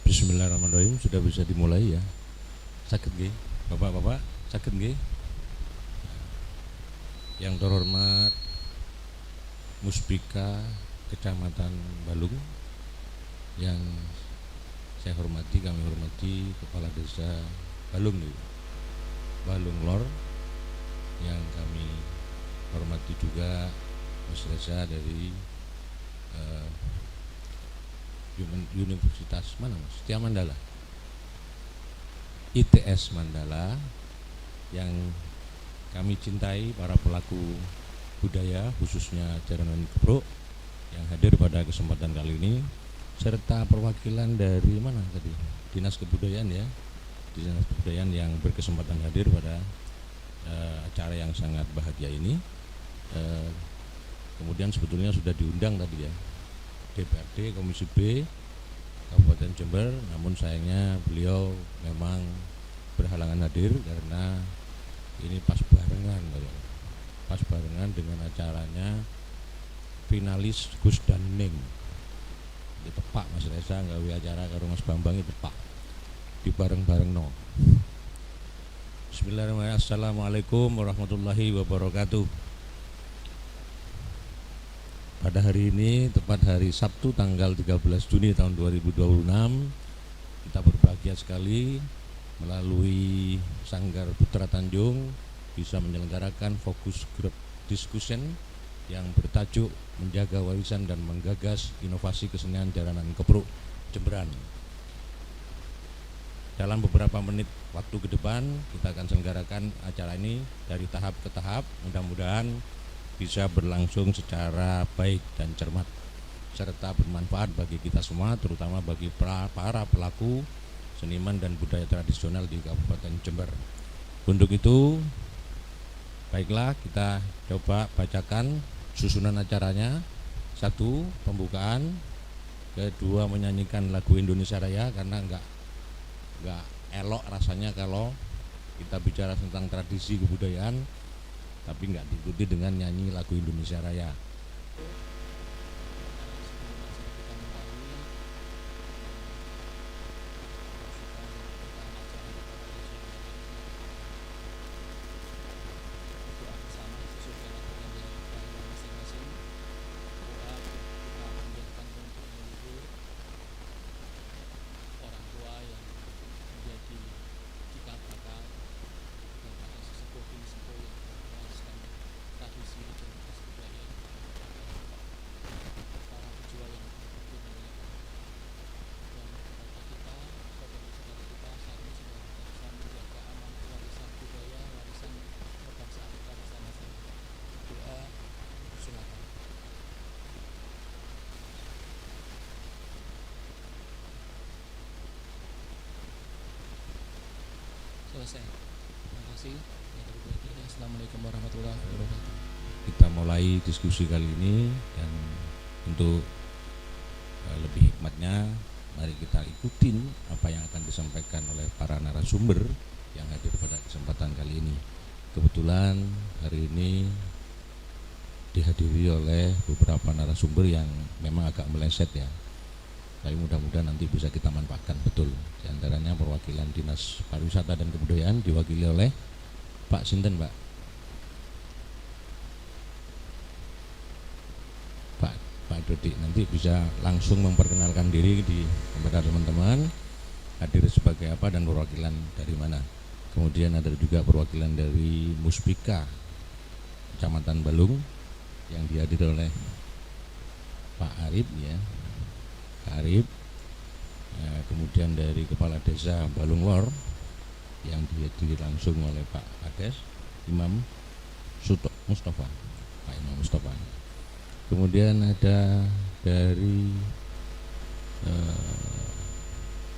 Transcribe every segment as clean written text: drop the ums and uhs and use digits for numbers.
Bismillahirrahmanirrahim. Sudah bisa dimulai ya. Sakit nggih, Bapak-bapak, sakit nggih. Yang terhormat Muspika Kecamatan Balung, yang kami hormati Kepala Desa Balung Lor, yang kami hormati juga Mas Reza dari Universitas mana Mas? Setia Mandala, ITS Mandala, yang kami cintai para pelaku budaya khususnya Jaranan Kepruk yang hadir pada kesempatan kali ini, serta perwakilan dari mana tadi? Dinas Kebudayaan ya, Dinas Kebudayaan yang berkesempatan hadir pada acara yang sangat bahagia ini. Kemudian sebetulnya sudah diundang tadi ya, DPRD Komisi B Kabupaten Jember, namun sayangnya beliau memang berhalangan hadir karena ini pas barengan dengan acaranya finalis Gus dan Ning. Itu tepak Mas Reza nggawe acara karo Mas Bambang, itu tepak di bareng-bareng no. Bismillahirrahmanirrahim. Assalamualaikum warahmatullahi wabarakatuh. Pada hari ini, tepat hari Sabtu tanggal 13 Juni tahun 2026, kita berbahagia sekali melalui Sanggar Putra Tanjung bisa menyelenggarakan fokus group discussion yang bertajuk menjaga warisan dan menggagas inovasi kesenian Jaranan Kepruk Jemberan. Dalam beberapa menit waktu ke depan kita akan selenggarakan acara ini dari tahap ke tahap, mudah-mudahan bisa berlangsung secara baik dan cermat serta bermanfaat bagi kita semua, terutama bagi para pelaku seniman dan budaya tradisional di Kabupaten Jember. Untuk itu, baiklah kita coba bacakan susunan acaranya. 1, pembukaan. 2, menyanyikan lagu Indonesia Raya, karena enggak elok rasanya kalau kita bicara tentang tradisi kebudayaan tapi nggak diikuti dengan nyanyi lagu Indonesia Raya. Selesai. Terima kasih. Assalamualaikum warahmatullahi wabarakatuh. Kita mulai diskusi kali ini, dan untuk lebih hikmatnya mari kita ikutin apa yang akan disampaikan oleh para narasumber yang hadir pada kesempatan kali ini. Kebetulan hari ini dihadiri oleh beberapa narasumber yang memang agak meleset ya, tapi mudah-mudahan nanti bisa kita manfaatkan betul. Di antaranya perwakilan Dinas Pariwisata dan Kebudayaan diwakili oleh Pak Sinten, Pak Dodi, nanti bisa langsung memperkenalkan diri kepada teman-teman, hadir sebagai apa dan perwakilan dari mana. Kemudian ada juga perwakilan dari Muspika Kecamatan Balung yang dihadiri oleh Pak Arif ya, Pak Arif. Kemudian dari Kepala Desa Balung Lor yang dihadiri langsung oleh Pak Kades Imam Mustafa, Pak Imam Mustafa. Kemudian ada dari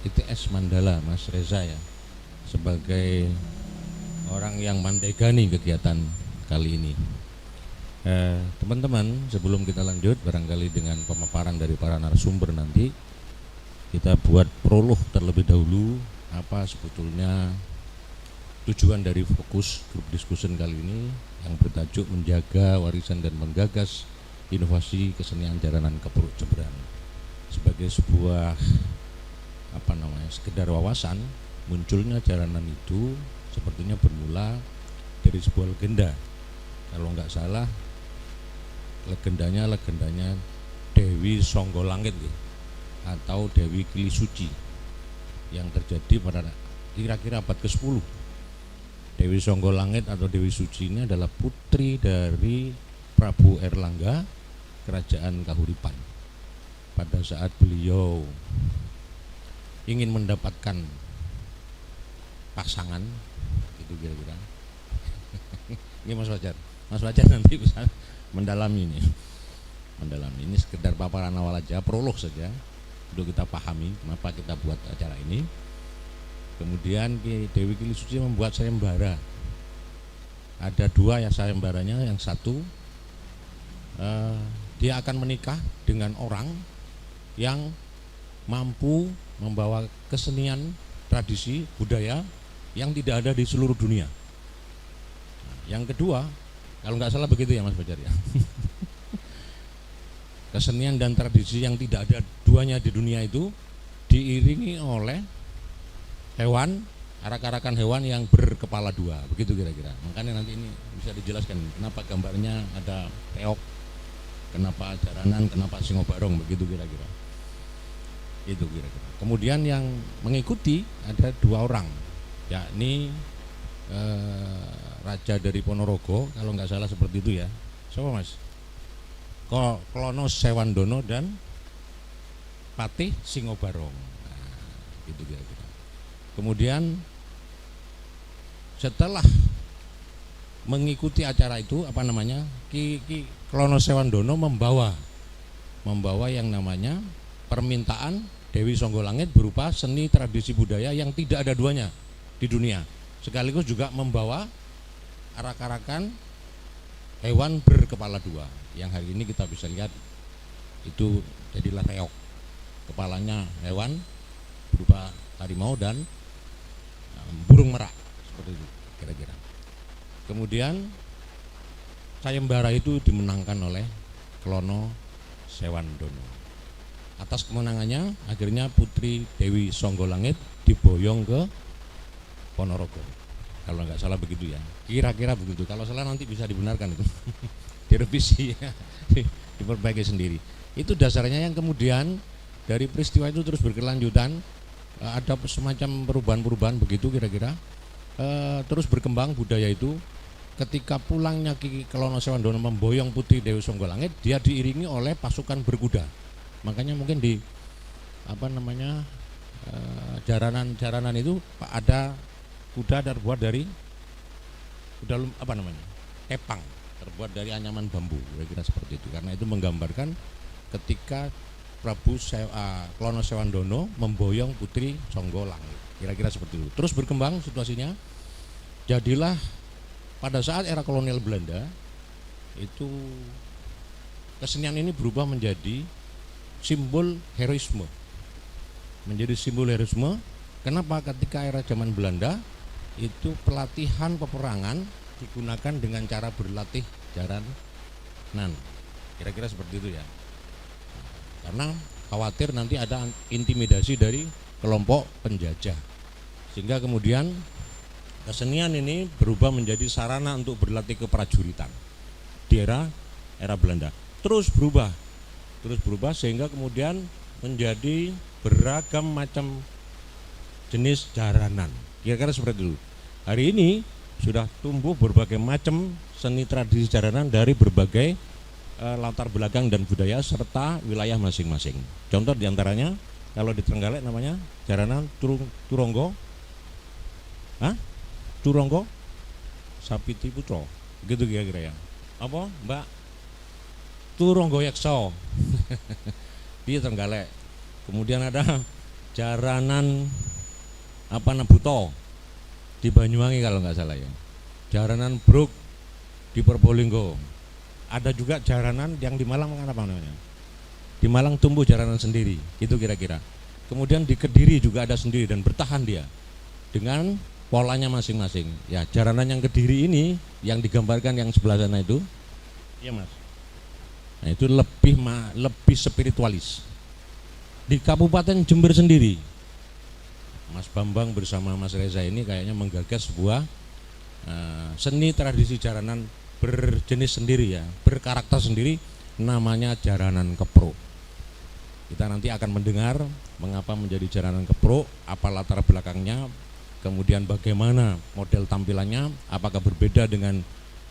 ITS Mandala Mas Reza ya, sebagai orang yang mandegani kegiatan kali ini. Teman-teman, sebelum kita lanjut barangkali dengan pemaparan dari para narasumber, nanti kita buat prolog terlebih dahulu apa sebetulnya tujuan dari fokus grup discussion kali ini yang bertajuk menjaga warisan dan menggagas inovasi kesenian Jaranan Kepruk Jemberan, sebagai sebuah sekedar wawasan, munculnya jaranan itu sepertinya bermula dari sebuah legenda. Kalau nggak salah legendanya Dewi Songgolangit atau Dewi Kilisuci yang terjadi pada kira-kira abad ke-10. Dewi Songgolangit atau Dewi Suci ini adalah putri dari Prabu Erlangga Kerajaan Kahuripan. Pada saat beliau ingin mendapatkan pasangan, itu kira-kira. Ini Mas Fajar nanti bisa mendalami ini. Ini sekedar paparan awal aja, prolog saja untuk kita pahami kenapa kita buat acara ini. Kemudian Dewi Kilisuci membuat sayembara. Ada dua ya sayembaranya. Yang satu dia akan menikah dengan orang yang mampu membawa kesenian, tradisi, budaya yang tidak ada di seluruh dunia. Yang kedua, kalau nggak salah begitu ya Mas Fajar ya. Kesenian dan tradisi yang tidak ada duanya di dunia itu diiringi oleh hewan, arak-arakan hewan yang berkepala dua, begitu kira-kira. Makanya nanti ini bisa dijelaskan kenapa gambarnya ada reok, kenapa jaranan, kenapa singobarong, begitu kira-kira. Itu kira-kira. Kemudian yang mengikuti ada dua orang, yakni raja dari Ponorogo, kalau nggak salah seperti itu ya. Siapa Mas? Klono Sewandono dan Patih Singobarong. Nah, gitu kira-kira. Kemudian setelah mengikuti acara itu Ki Klono Sewandono membawa yang namanya permintaan Dewi Songgolangit berupa seni tradisi budaya yang tidak ada duanya di dunia. Sekaligus juga membawa arak-arakan hewan berkepala dua yang hari ini kita bisa lihat itu jadilah reok. Kepalanya hewan berupa harimau dan burung merak seperti itu kira-kira. Kemudian sayembara itu dimenangkan oleh Klono Sewandono. Atas kemenangannya akhirnya putri Dewi Songgolangit diboyong ke Ponorogo. Kalau nggak salah begitu ya, kira-kira begitu. Kalau salah nanti bisa dibenarkan itu. Direvisi ya, diperbaiki sendiri. Itu dasarnya. Yang kemudian dari peristiwa itu terus berkelanjutan, ada semacam perubahan-perubahan begitu kira-kira. Terus berkembang budaya itu. Ketika pulangnya Ki Klono Sewandono memboyong putri Dewi Songgolangit, dia diiringi oleh pasukan berkuda. Makanya mungkin di jaranan itu ada kuda terbuat dari kepang, terbuat dari anyaman bambu, kira-kira seperti itu. Karena itu menggambarkan ketika Klono Sewandono memboyong putri Songgolangit, kira-kira seperti itu. Terus berkembang situasinya, jadilah pada saat era kolonial Belanda itu kesenian ini berubah menjadi simbol heroisme. Kenapa? Ketika era zaman Belanda itu pelatihan peperangan digunakan dengan cara berlatih jaranan, kira-kira seperti itu ya. Karena khawatir nanti ada intimidasi dari kelompok penjajah, sehingga kemudian kesenian ini berubah menjadi sarana untuk berlatih keprajuritan di era Belanda. Terus berubah sehingga kemudian menjadi beragam macam jenis jaranan, kira-kira seperti itu. Hari ini sudah tumbuh berbagai macam seni tradisi jaranan dari berbagai latar belakang dan budaya serta wilayah masing-masing. Contoh diantaranya kalau di Trenggalek namanya jaranan Turonggo Sapiti Putro, gitu kira-kira ya. Apa Mbak? Turonggo Yekso di Trenggalek. Kemudian ada jaranan Buto di Banyuwangi kalau nggak salah ya. Jaranan Bruk di Probolinggo. Ada juga jaranan yang di Malang, apa namanya? Di Malang tumbuh jaranan sendiri, gitu kira-kira. Kemudian di Kediri juga ada sendiri dan bertahan dia dengan polanya masing-masing. Ya, jaranan yang Kediri ini yang digambarkan yang sebelah sana itu, iya Mas. Nah, itu lebih spiritualis. Di Kabupaten Jember sendiri Mas Bambang bersama Mas Reza ini kayaknya menggagas sebuah seni tradisi jaranan berjenis sendiri ya, berkarakter sendiri, namanya jaranan keprok. Kita nanti akan mendengar mengapa menjadi jaranan keprok, apa latar belakangnya, kemudian bagaimana model tampilannya, apakah berbeda dengan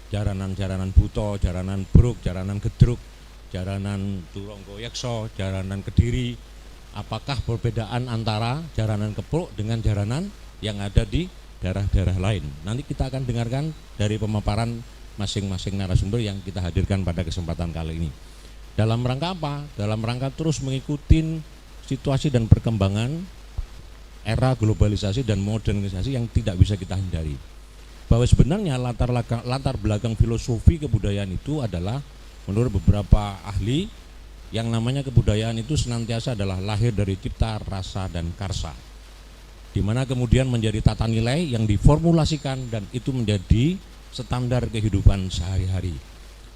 jaranan-jaranan buto, jaranan bruk, jaranan gedruk, jaranan turonggo yekso, jaranan kediri, apakah perbedaan antara jaranan keprok dengan jaranan yang ada di daerah-daerah lain. Nanti kita akan dengarkan dari pemaparan masing-masing narasumber yang kita hadirkan pada kesempatan kali ini. Dalam rangka apa? Dalam rangka terus mengikuti situasi dan perkembangan era globalisasi dan modernisasi yang tidak bisa kita hindari. Bahwa sebenarnya latar belakang filosofi kebudayaan itu adalah menurut beberapa ahli, yang namanya kebudayaan itu senantiasa adalah lahir dari cipta, rasa, dan karsa, di mana kemudian menjadi tata nilai yang diformulasikan dan itu menjadi standar kehidupan sehari-hari.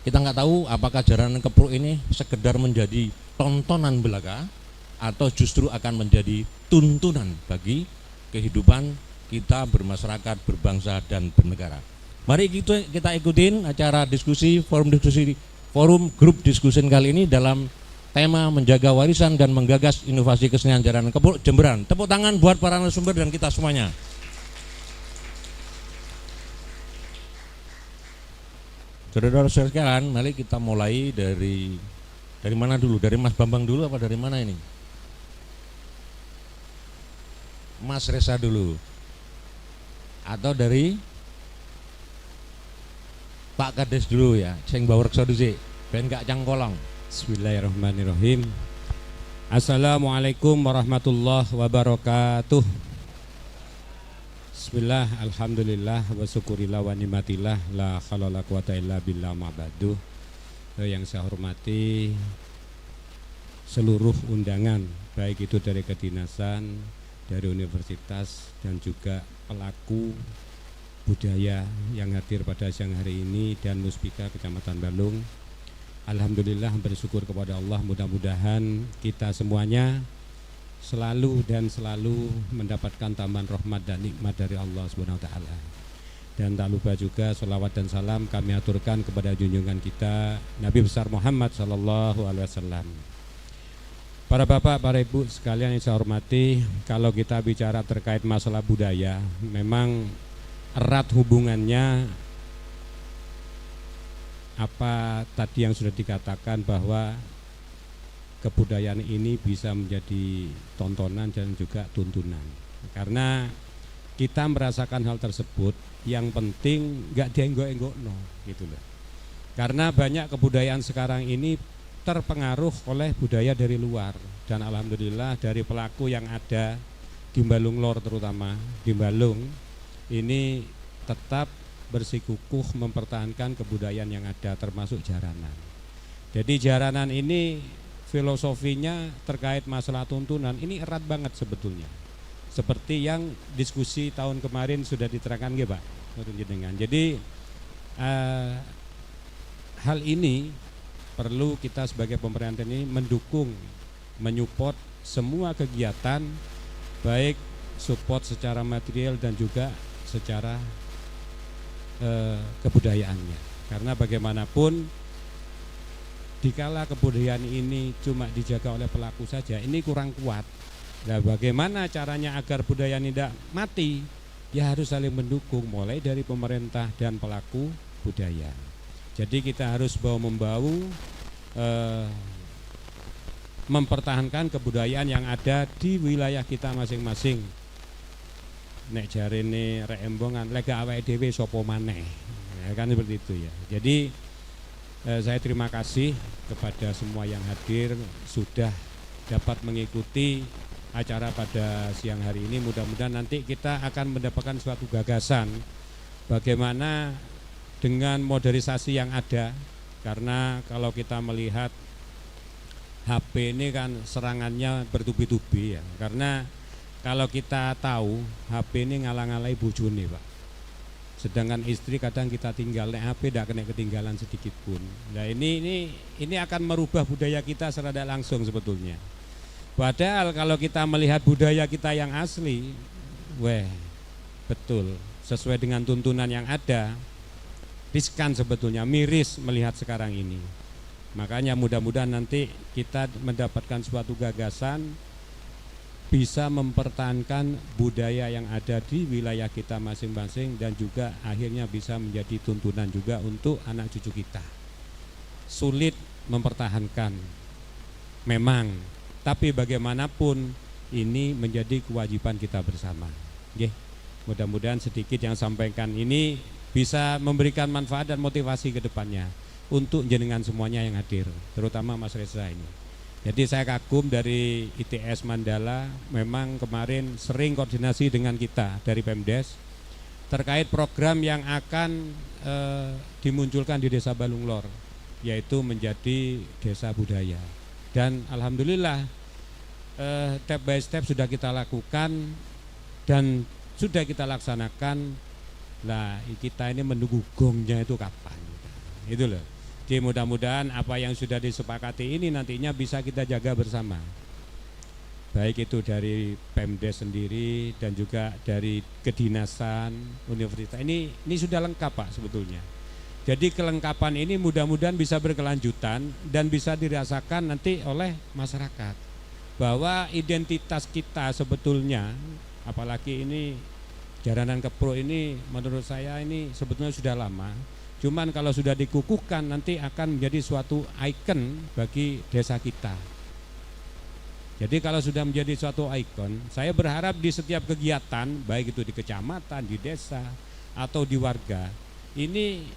Kita nggak tahu apakah jaranan keprok ini sekedar menjadi tontonan belaka atau justru akan menjadi tuntunan bagi kehidupan kita bermasyarakat, berbangsa, dan bernegara. Mari kita ikutin acara diskusi, forum grup diskusi kali ini dalam tema menjaga warisan dan menggagas inovasi kesenian jaranan keprok Jemberan. Tepuk tangan buat para narasumber dan kita semuanya. Saudara-saudara sekalian, mari kita mulai dari mana dulu? Dari Mas Bambang dulu apa dari mana ini? Mas Reza dulu. Atau dari Pak Kades dulu ya, sing bawa reksa dhisik, ben gak cangkolong. Bismillahirrahmanirrahim. Assalamualaikum warahmatullahi wabarakatuh. Bismillah, alhamdulillah, wa syukurillah wa nimatillah, la haula la quwata illa billah ma'badu. Yang saya hormati seluruh undangan, baik itu dari kedinasan, dari universitas, dan juga pelaku budaya yang hadir pada siang hari ini, dan Muspika Kecamatan Balung. Alhamdulillah, bersyukur kepada Allah, mudah-mudahan kita semuanya selalu mendapatkan tambahan rahmat dan nikmat dari Allah Subhanahu wa taala. Dan tak lupa juga sholawat dan salam kami aturkan kepada junjungan kita Nabi besar Muhammad sallallahu alaihi wasallam. Para bapak, para ibu sekalian yang saya hormati, kalau kita bicara terkait masalah budaya, memang erat hubungannya apa tadi yang sudah dikatakan, bahwa kebudayaan ini bisa menjadi tontonan dan juga tuntunan. Karena kita merasakan hal tersebut, yang penting nggak dienggok-enggokno gitu loh. Karena banyak kebudayaan sekarang ini terpengaruh oleh budaya dari luar, dan alhamdulillah dari pelaku yang ada di Balung Lor, terutama di Balung ini tetap bersikukuh mempertahankan kebudayaan yang ada, termasuk jaranan. Jadi jaranan ini filosofinya terkait masalah tuntunan ini erat banget sebetulnya. Seperti yang diskusi tahun kemarin sudah diterangkan nggih Pak. Jadi hal ini perlu kita sebagai pemerintah ini mendukung, menyupport semua kegiatan, baik support secara material dan juga secara kebudayaannya. Karena bagaimanapun dikala kebudayaan ini cuma dijaga oleh pelaku saja, ini kurang kuat. Nah, bagaimana caranya agar budaya ini tidak mati? Ya harus saling mendukung, mulai dari pemerintah dan pelaku budaya. Jadi kita harus bahu-membahu mempertahankan kebudayaan yang ada di wilayah kita masing-masing. Nek jarene rek embongan lega awake dhewe sapa maneh. Ya kan seperti itu ya. Jadi saya terima kasih kepada semua yang hadir sudah dapat mengikuti acara pada siang hari ini. Mudah-mudahan nanti kita akan mendapatkan suatu gagasan bagaimana dengan modernisasi yang ada. Karena kalau kita melihat HP ini kan serangannya bertubi-tubi ya. Karena kalau kita tahu HP ini ngalang-alai bojone Pak. Sedangkan istri kadang kita tinggal nek HP tidak kena ketinggalan sedikit pun. Nah ini akan merubah budaya kita secara langsung sebetulnya. Padahal kalau kita melihat budaya kita yang asli, betul sesuai dengan tuntunan yang ada, riskan sebetulnya, miris melihat sekarang ini. Makanya mudah-mudahan nanti kita mendapatkan suatu gagasan bisa mempertahankan budaya yang ada di wilayah kita masing-masing dan juga akhirnya bisa menjadi tuntunan juga untuk anak cucu kita. Sulit mempertahankan memang, tapi bagaimanapun ini menjadi kewajiban kita bersama. Mudah-mudahan sedikit yang sampaikan ini bisa memberikan manfaat dan motivasi ke depannya untuk jenengan semuanya yang hadir, terutama Mas Reza ini. Jadi saya kagum dari ITS Mandala, memang kemarin sering koordinasi dengan kita dari Pemdes terkait program yang akan dimunculkan di Desa Balunglor, yaitu menjadi desa budaya. Dan alhamdulillah step by step sudah kita lakukan dan sudah kita laksanakan. Nah, kita ini menunggu gongnya itu kapan, itu loh. Jadi mudah-mudahan apa yang sudah disepakati ini nantinya bisa kita jaga bersama, baik itu dari Pemdes sendiri dan juga dari kedinasan, universitas. Ini sudah lengkap Pak sebetulnya. Jadi kelengkapan ini mudah-mudahan bisa berkelanjutan dan bisa dirasakan nanti oleh masyarakat bahwa identitas kita sebetulnya, apalagi ini Jaranan Kepro ini menurut saya ini sebetulnya sudah lama. Cuman kalau sudah dikukuhkan nanti akan menjadi suatu ikon bagi desa kita. Jadi kalau sudah menjadi suatu ikon, saya berharap di setiap kegiatan, baik itu di kecamatan, di desa, atau di warga, ini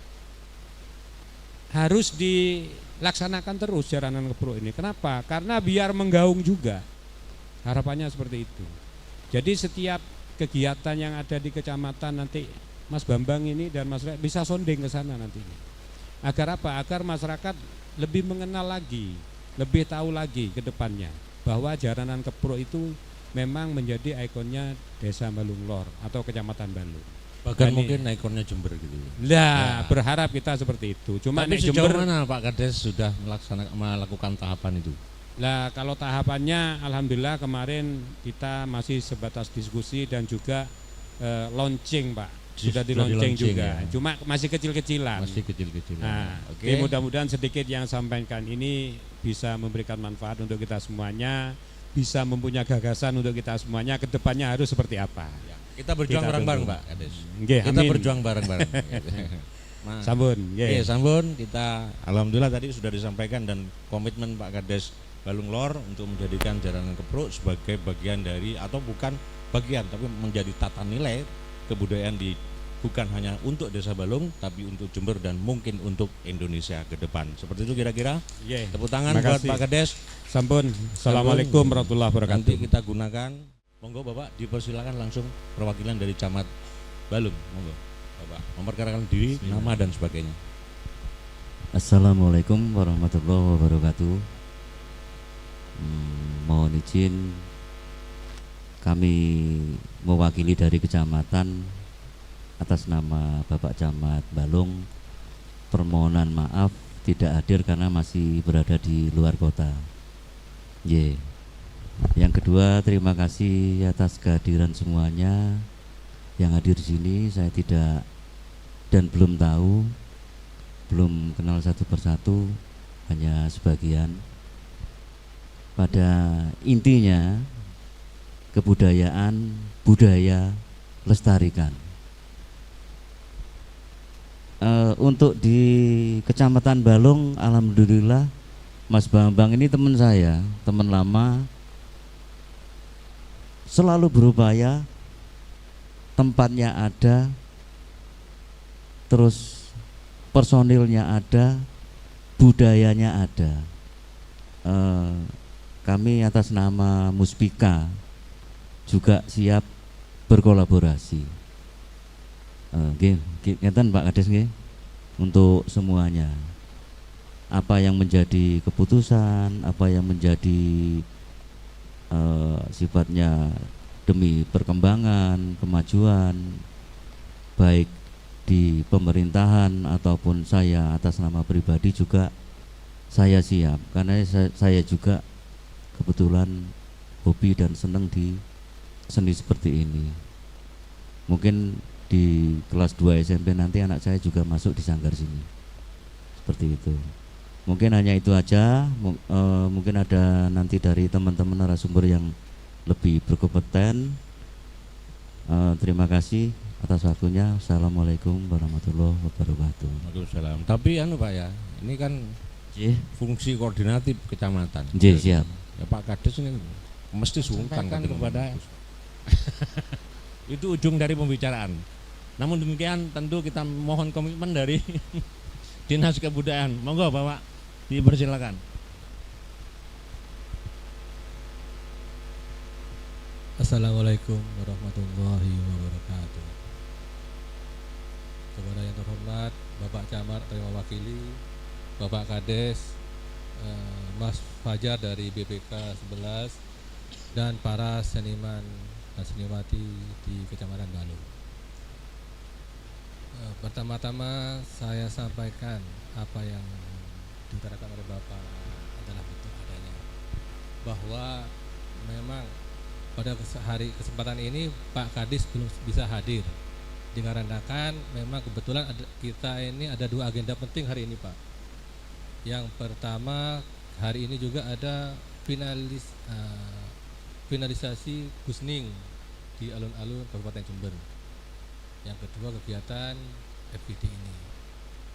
harus dilaksanakan terus Jaranan Kepro ini. Kenapa? Karena biar menggaung juga. Harapannya seperti itu. Jadi setiap kegiatan yang ada di kecamatan nanti Mas Bambang ini dan Mas Reza bisa sonding ke sana nantinya. Agar apa? Agar masyarakat lebih mengenal lagi, lebih tahu lagi ke depannya bahwa Jaranan Kepro itu memang menjadi ikonnya Desa Balunglor atau Kecamatan Balung. Bahkan mungkin ikonnya Jember gitu. Nah, berharap kita seperti itu. Cuma tapi sejauh Jember, mana Pak Kades sudah melakukan tahapan itu? Nah, kalau tahapannya alhamdulillah kemarin kita masih sebatas diskusi dan juga launching Pak. Sudah di launching juga, ya. Cuma masih kecil-kecilan. Nah, okay. Mudah-mudahan sedikit yang sampaikan ini bisa memberikan manfaat untuk kita semuanya, bisa mempunyai gagasan untuk kita semuanya. Kedepannya harus seperti apa? Ya, kita berjuang bareng-bareng Pak Kades. Kita berjuang bareng-bareng. Sambun, sambun. Kita alhamdulillah tadi sudah disampaikan dan komitmen Pak Kades Balunglor untuk menjadikan Jaranan Kepro sebagai bagian dari, atau bukan bagian, tapi menjadi tata nilai kebudayaan bukan hanya untuk Desa Balung tapi untuk Jember dan mungkin untuk Indonesia ke depan. Seperti itu kira-kira. Tepuk tangan buat Pak Kades. Sampun. Assalamualaikum warahmatullahi wabarakatuh. Nanti kita gunakan. Monggo Bapak dipersilakan langsung perwakilan dari Camat Balung. Monggo Bapak memperkenalkan diri, nama dan sebagainya. Assalamualaikum warahmatullahi wabarakatuh. Mohon izin kami mewakili dari kecamatan atas nama Bapak Camat Balung, permohonan maaf tidak hadir karena masih berada di luar kota. Yang kedua, terima kasih atas kehadiran semuanya yang hadir di sini. Saya tidak dan belum tahu, belum kenal satu persatu, hanya sebagian. Pada intinya kebudayaan, budaya lestarikan. Untuk di Kecamatan Balung, alhamdulillah Mas Bambang ini teman saya, teman lama, selalu berupaya, tempatnya ada, terus personilnya ada, budayanya ada. Kami atas nama Muspika juga siap berkolaborasi. Ngeten Pak Kades nggih, untuk semuanya. Apa yang menjadi keputusan, apa yang menjadi sifatnya demi perkembangan, kemajuan baik di pemerintahan ataupun saya atas nama pribadi juga saya siap, karena saya juga kebetulan hobi dan senang di seni seperti ini. Mungkin di kelas 2 SMP nanti anak saya juga masuk di sanggar sini. Seperti itu. Mungkin hanya itu aja. Mungkin ada nanti dari teman-teman narasumber yang lebih berkompeten. Terima kasih atas waktunya. Assalamualaikum warahmatullahi wabarakatuh. Waalaikumsalam. Tapi Pak ya, ini kan fungsi koordinatif kecamatan. Siap. Ya Pak Kades ini mesti sungkan kan kepada itu ujung dari pembicaraan. Namun demikian tentu kita mohon komitmen dari Dinas Kebudayaan. Monggo Bapak dipersilakan. Assalamualaikum warahmatullahi wabarakatuh. Kepada yang terhormat Bapak Camat yang mewakili, Bapak Kades, Mas Fajar dari BPK 11 dan para seniman dan seniwati di Kecamatan Balung. Pertama-tama saya sampaikan apa yang diutarakan oleh Bapak adalah betul adanya, bahwa memang pada kesempatan ini Pak Kadis belum bisa hadir dikarenakan memang kebetulan kita ini ada 2 agenda penting hari ini Pak. Yang pertama hari ini juga ada finalisasi Gusning di alun-alun Kabupaten Jember. Yang kedua kegiatan FPD ini.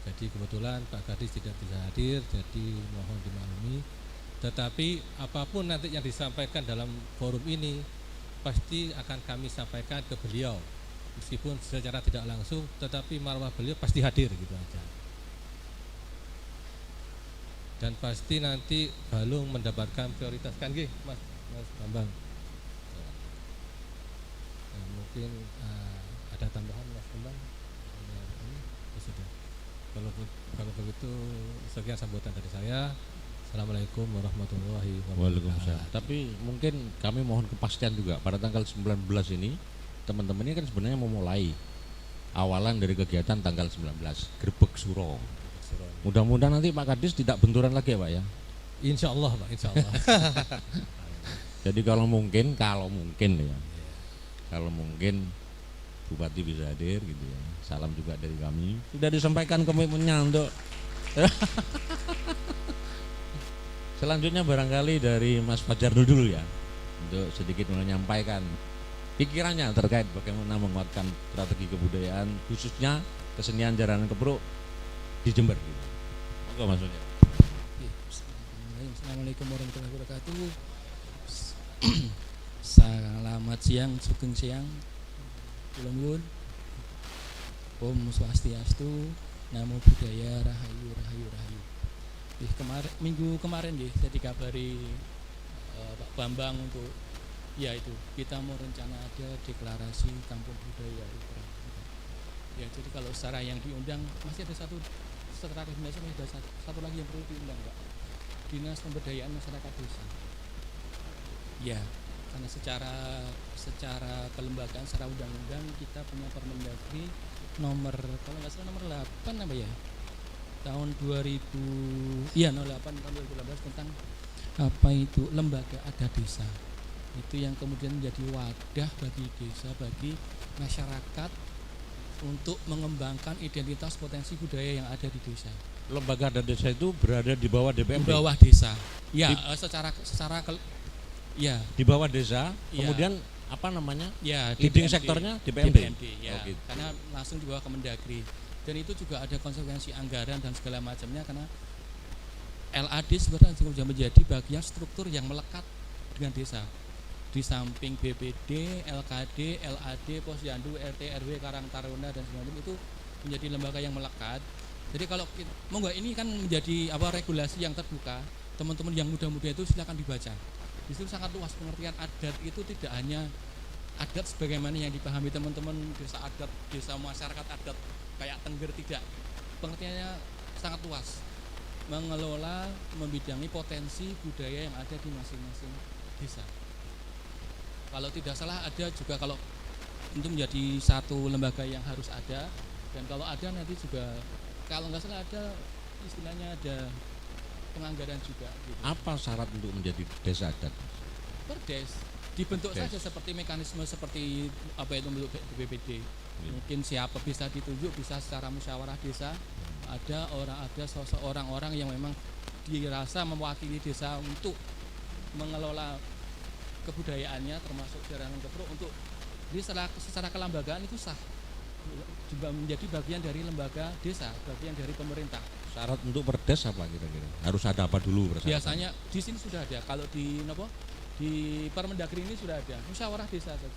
Jadi kebetulan Pak Kadis tidak bisa hadir, jadi mohon dimaklumi. Tetapi apapun nanti yang disampaikan dalam forum ini pasti akan kami sampaikan ke beliau, meskipun secara tidak langsung, tetapi marwah beliau pasti hadir gitu aja. Dan pasti nanti Balung mendapatkan prioritas kan nggih, Mas Bambang. Nah, mungkin ada tambahan Mas Bambang? Sudah. Kalau begitu sekian sambutan dari saya. Assalamualaikum warahmatullahi wabarakatuh. Waalaikumsalam. Tapi mungkin kami mohon kepastian juga pada tanggal 19 ini teman-teman ini kan sebenarnya memulai awalan dari kegiatan tanggal 19 Grebek Suro. Mudah-mudahan nanti Pak Kadis tidak benturan lagi ya Pak ya. Insya Allah Pak, insya Allah. Jadi kalau mungkin ya, kalau mungkin Bupati bisa hadir gitu ya. Salam juga dari kami. Sudah disampaikan komitmennya untuk selanjutnya barangkali dari Mas Fajar dulu ya, untuk sedikit menyampaikan pikirannya terkait bagaimana menguatkan strategi kebudayaan khususnya kesenian jaranan kepruk di Jember gitu. Monggo Mas Fajar. Assalamualaikum warahmatullahi wabarakatuh. Selamat siang, sugeng siang. Kula nyuwun. Om Swastiastu, Namo Buddhaya, Rahayu Rahayu Rahayu. Minggu kemarin saya dikabari Pak Bambang untuk ya itu kita mau rencana ada deklarasi kampung budaya ya. Jadi kalau secara yang diundang masih ada setelah koordinasi masih ada satu lagi yang perlu diundang Pak, Dinas Pemberdayaan Masyarakat Desa ya, karena secara kelembagaan, secara undang-undang kita punya Permendagri nomor kalau nggak salah nomor 8 apa ya tahun 08 tahun 2018 tentang apa itu lembaga adat desa, itu yang kemudian menjadi wadah bagi desa, bagi masyarakat untuk mengembangkan identitas potensi budaya yang ada di desa. Lembaga adat desa itu berada di bawah DPMD. Di bawah desa. Ya, di bawah desa, ya. Kemudian apa namanya? Ya, leading sektornya DPMD. Ya, oh, gitu. Karena langsung di bawah Kemendagri. Dan itu juga ada konsekuensi anggaran dan segala macamnya, karena LAD sebenarnya sudah menjadi bagian struktur yang melekat dengan desa. Di samping BPD, LKD, LAD, Posyandu, RT, RW, Karang Taruna dan sebagainya itu menjadi lembaga yang melekat. Jadi kalau ini kan menjadi regulasi yang terbuka, teman-teman yang muda-muda itu silakan dibaca. Di situ sangat luas pengertian adat, itu tidak hanya adat sebagaimana yang dipahami teman-teman desa adat, desa masyarakat adat kayak Tengger, tidak. Pengertiannya sangat luas, mengelola, membidangi potensi budaya yang ada di masing-masing desa. Kalau tidak salah ada juga, kalau itu menjadi satu lembaga yang harus ada, dan kalau ada nanti juga kalau nggak salah ada istilahnya ada penganggaran juga gitu. Apa syarat untuk menjadi desa adat? Perdes dibentuk Perdes. saja seperti mekanisme seperti apa itu bentuk BPD. Mungkin siapa bisa ditunjuk, bisa secara musyawarah desa. Ada sosok orang-orang yang memang dirasa mewakili desa untuk mengelola kebudayaannya, termasuk jaranan Geprok, untuk secara kelembagaan itu sah juga menjadi bagian dari lembaga desa, bagian dari pemerintah. Syarat untuk perdes apa kira-kira? Harus ada apa dulu persyaratan? Biasanya di sini sudah ada. Kalau di di Permendagri ini sudah ada musyawarah desa saja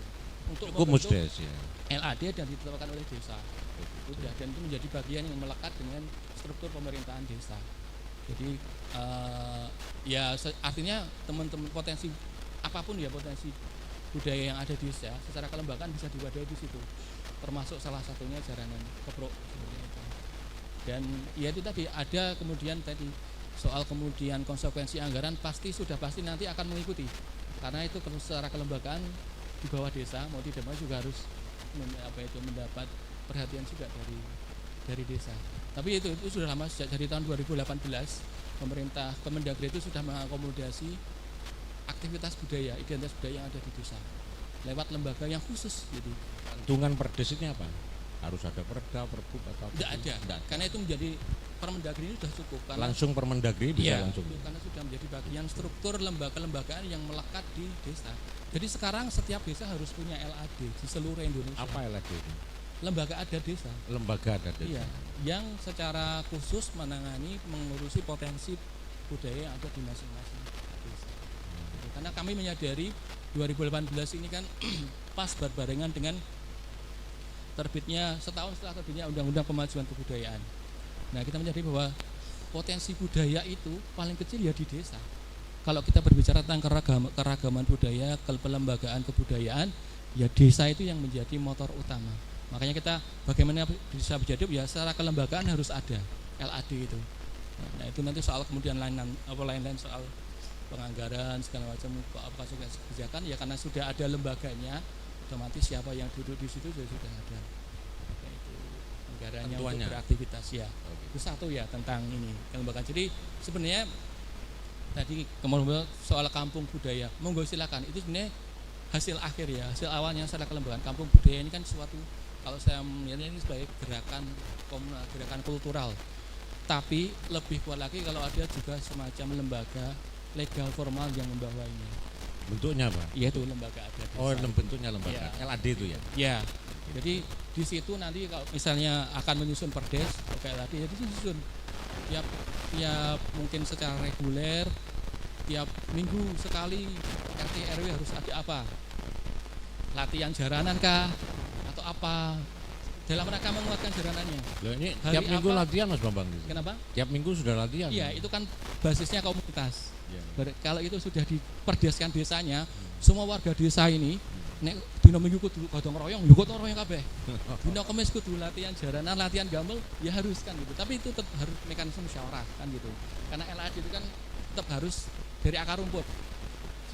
untuk Cukup membentuk musdes ya. LAD dan ditetapkan oleh desa. Sudah, dan itu menjadi bagian yang melekat dengan struktur pemerintahan desa. Jadi artinya teman-teman potensi apapun ya, potensi budaya yang ada di desa secara kelembagaan bisa diwadahi di situ, termasuk salah satunya jaranan Geprok seperti itu. Dan ya itu tadi ada kemudian tadi soal kemudian konsekuensi anggaran pasti nanti akan mengikuti, karena itu secara kelembagaan di bawah desa mau tidak mau juga harus mendapat perhatian juga dari desa. Tapi itu sudah lama, sejak dari tahun 2018 pemerintah Kemendagri itu sudah mengakomodasi aktivitas budaya, identitas budaya yang ada di desa lewat lembaga yang khusus. Jadi Cantungan perdes ini apa? Harus ada perda, perbuk atau apa? tidak ada, karena itu menjadi Permendagri ini sudah cukup. Karena Langsung Permendagri bisa iya, langsung. karena sudah menjadi bagian struktur lembaga-lembagaan yang melekat di desa. Jadi sekarang setiap desa harus punya LAD di seluruh Indonesia. Apa LAD itu? Lembaga adat desa. Lembaga adat desa. Iya, yang secara khusus mengurusi potensi budaya yang ada di masing-masing desa. Karena kami menyadari 2018 ini kan pas berbarengan dengan terbitnya, setahun setelah terbitnya Undang-Undang Kemajuan Kebudayaan. Nah, kita menyadari bahwa potensi budaya itu paling kecil ya di desa. Kalau kita berbicara tentang keragaman budaya, kelembagaan kebudayaan, ya desa itu yang menjadi motor utama. Makanya kita bagaimana bisa berjaduk ya secara kelembagaan harus ada LAD itu. Nah, itu nanti soal kemudian lain-lain soal penganggaran segala macam kebijakan ya, karena sudah ada lembaganya, otomatis siapa yang duduk di situ sudah ada. Itu anggarannya untuk beraktivitas ya. Itu satu ya tentang ini kelembagaan. Jadi sebenarnya tadi kemudian soal kampung budaya, monggo silakan. Itu sebenarnya hasil akhir ya, hasil awalnya secara kelembagaan. Kampung budaya ini kan suatu, kalau saya melihatnya ini sebagai gerakan komunal, gerakan kultural. Tapi lebih kuat lagi kalau ada juga semacam lembaga legal formal yang membawanya. Bentuknya apa? Yaitu lembaga adat desa. Oh, bentuknya lembaga. Ya. LAD itu ya. Ya. Jadi di situ nanti kalau misalnya akan menyusun perdes kayak tadi, jadi disusun tiap mungkin secara reguler, tiap minggu sekali RT RW harus ada apa? Latihan jaranan kah atau apa? Dalam rangka menguatkan jaranannya. Loh, ini Hari tiap minggu apa? latihan Mas Bambang. Kenapa? Tiap minggu sudah latihan. Iya, itu kan basisnya komunitas. Ya. Kalau itu sudah diperdeskan desanya, semua warga desa ini nek dina minggu kudu gotong royong, gotong royong kabeh. Dina Kamis kudu latihan jaranan, latihan gambel, ya harus kan gitu. Tapi itu tetap harus mekanisme musyawarah kan gitu. Karena LAD itu kan tetap harus dari akar rumput.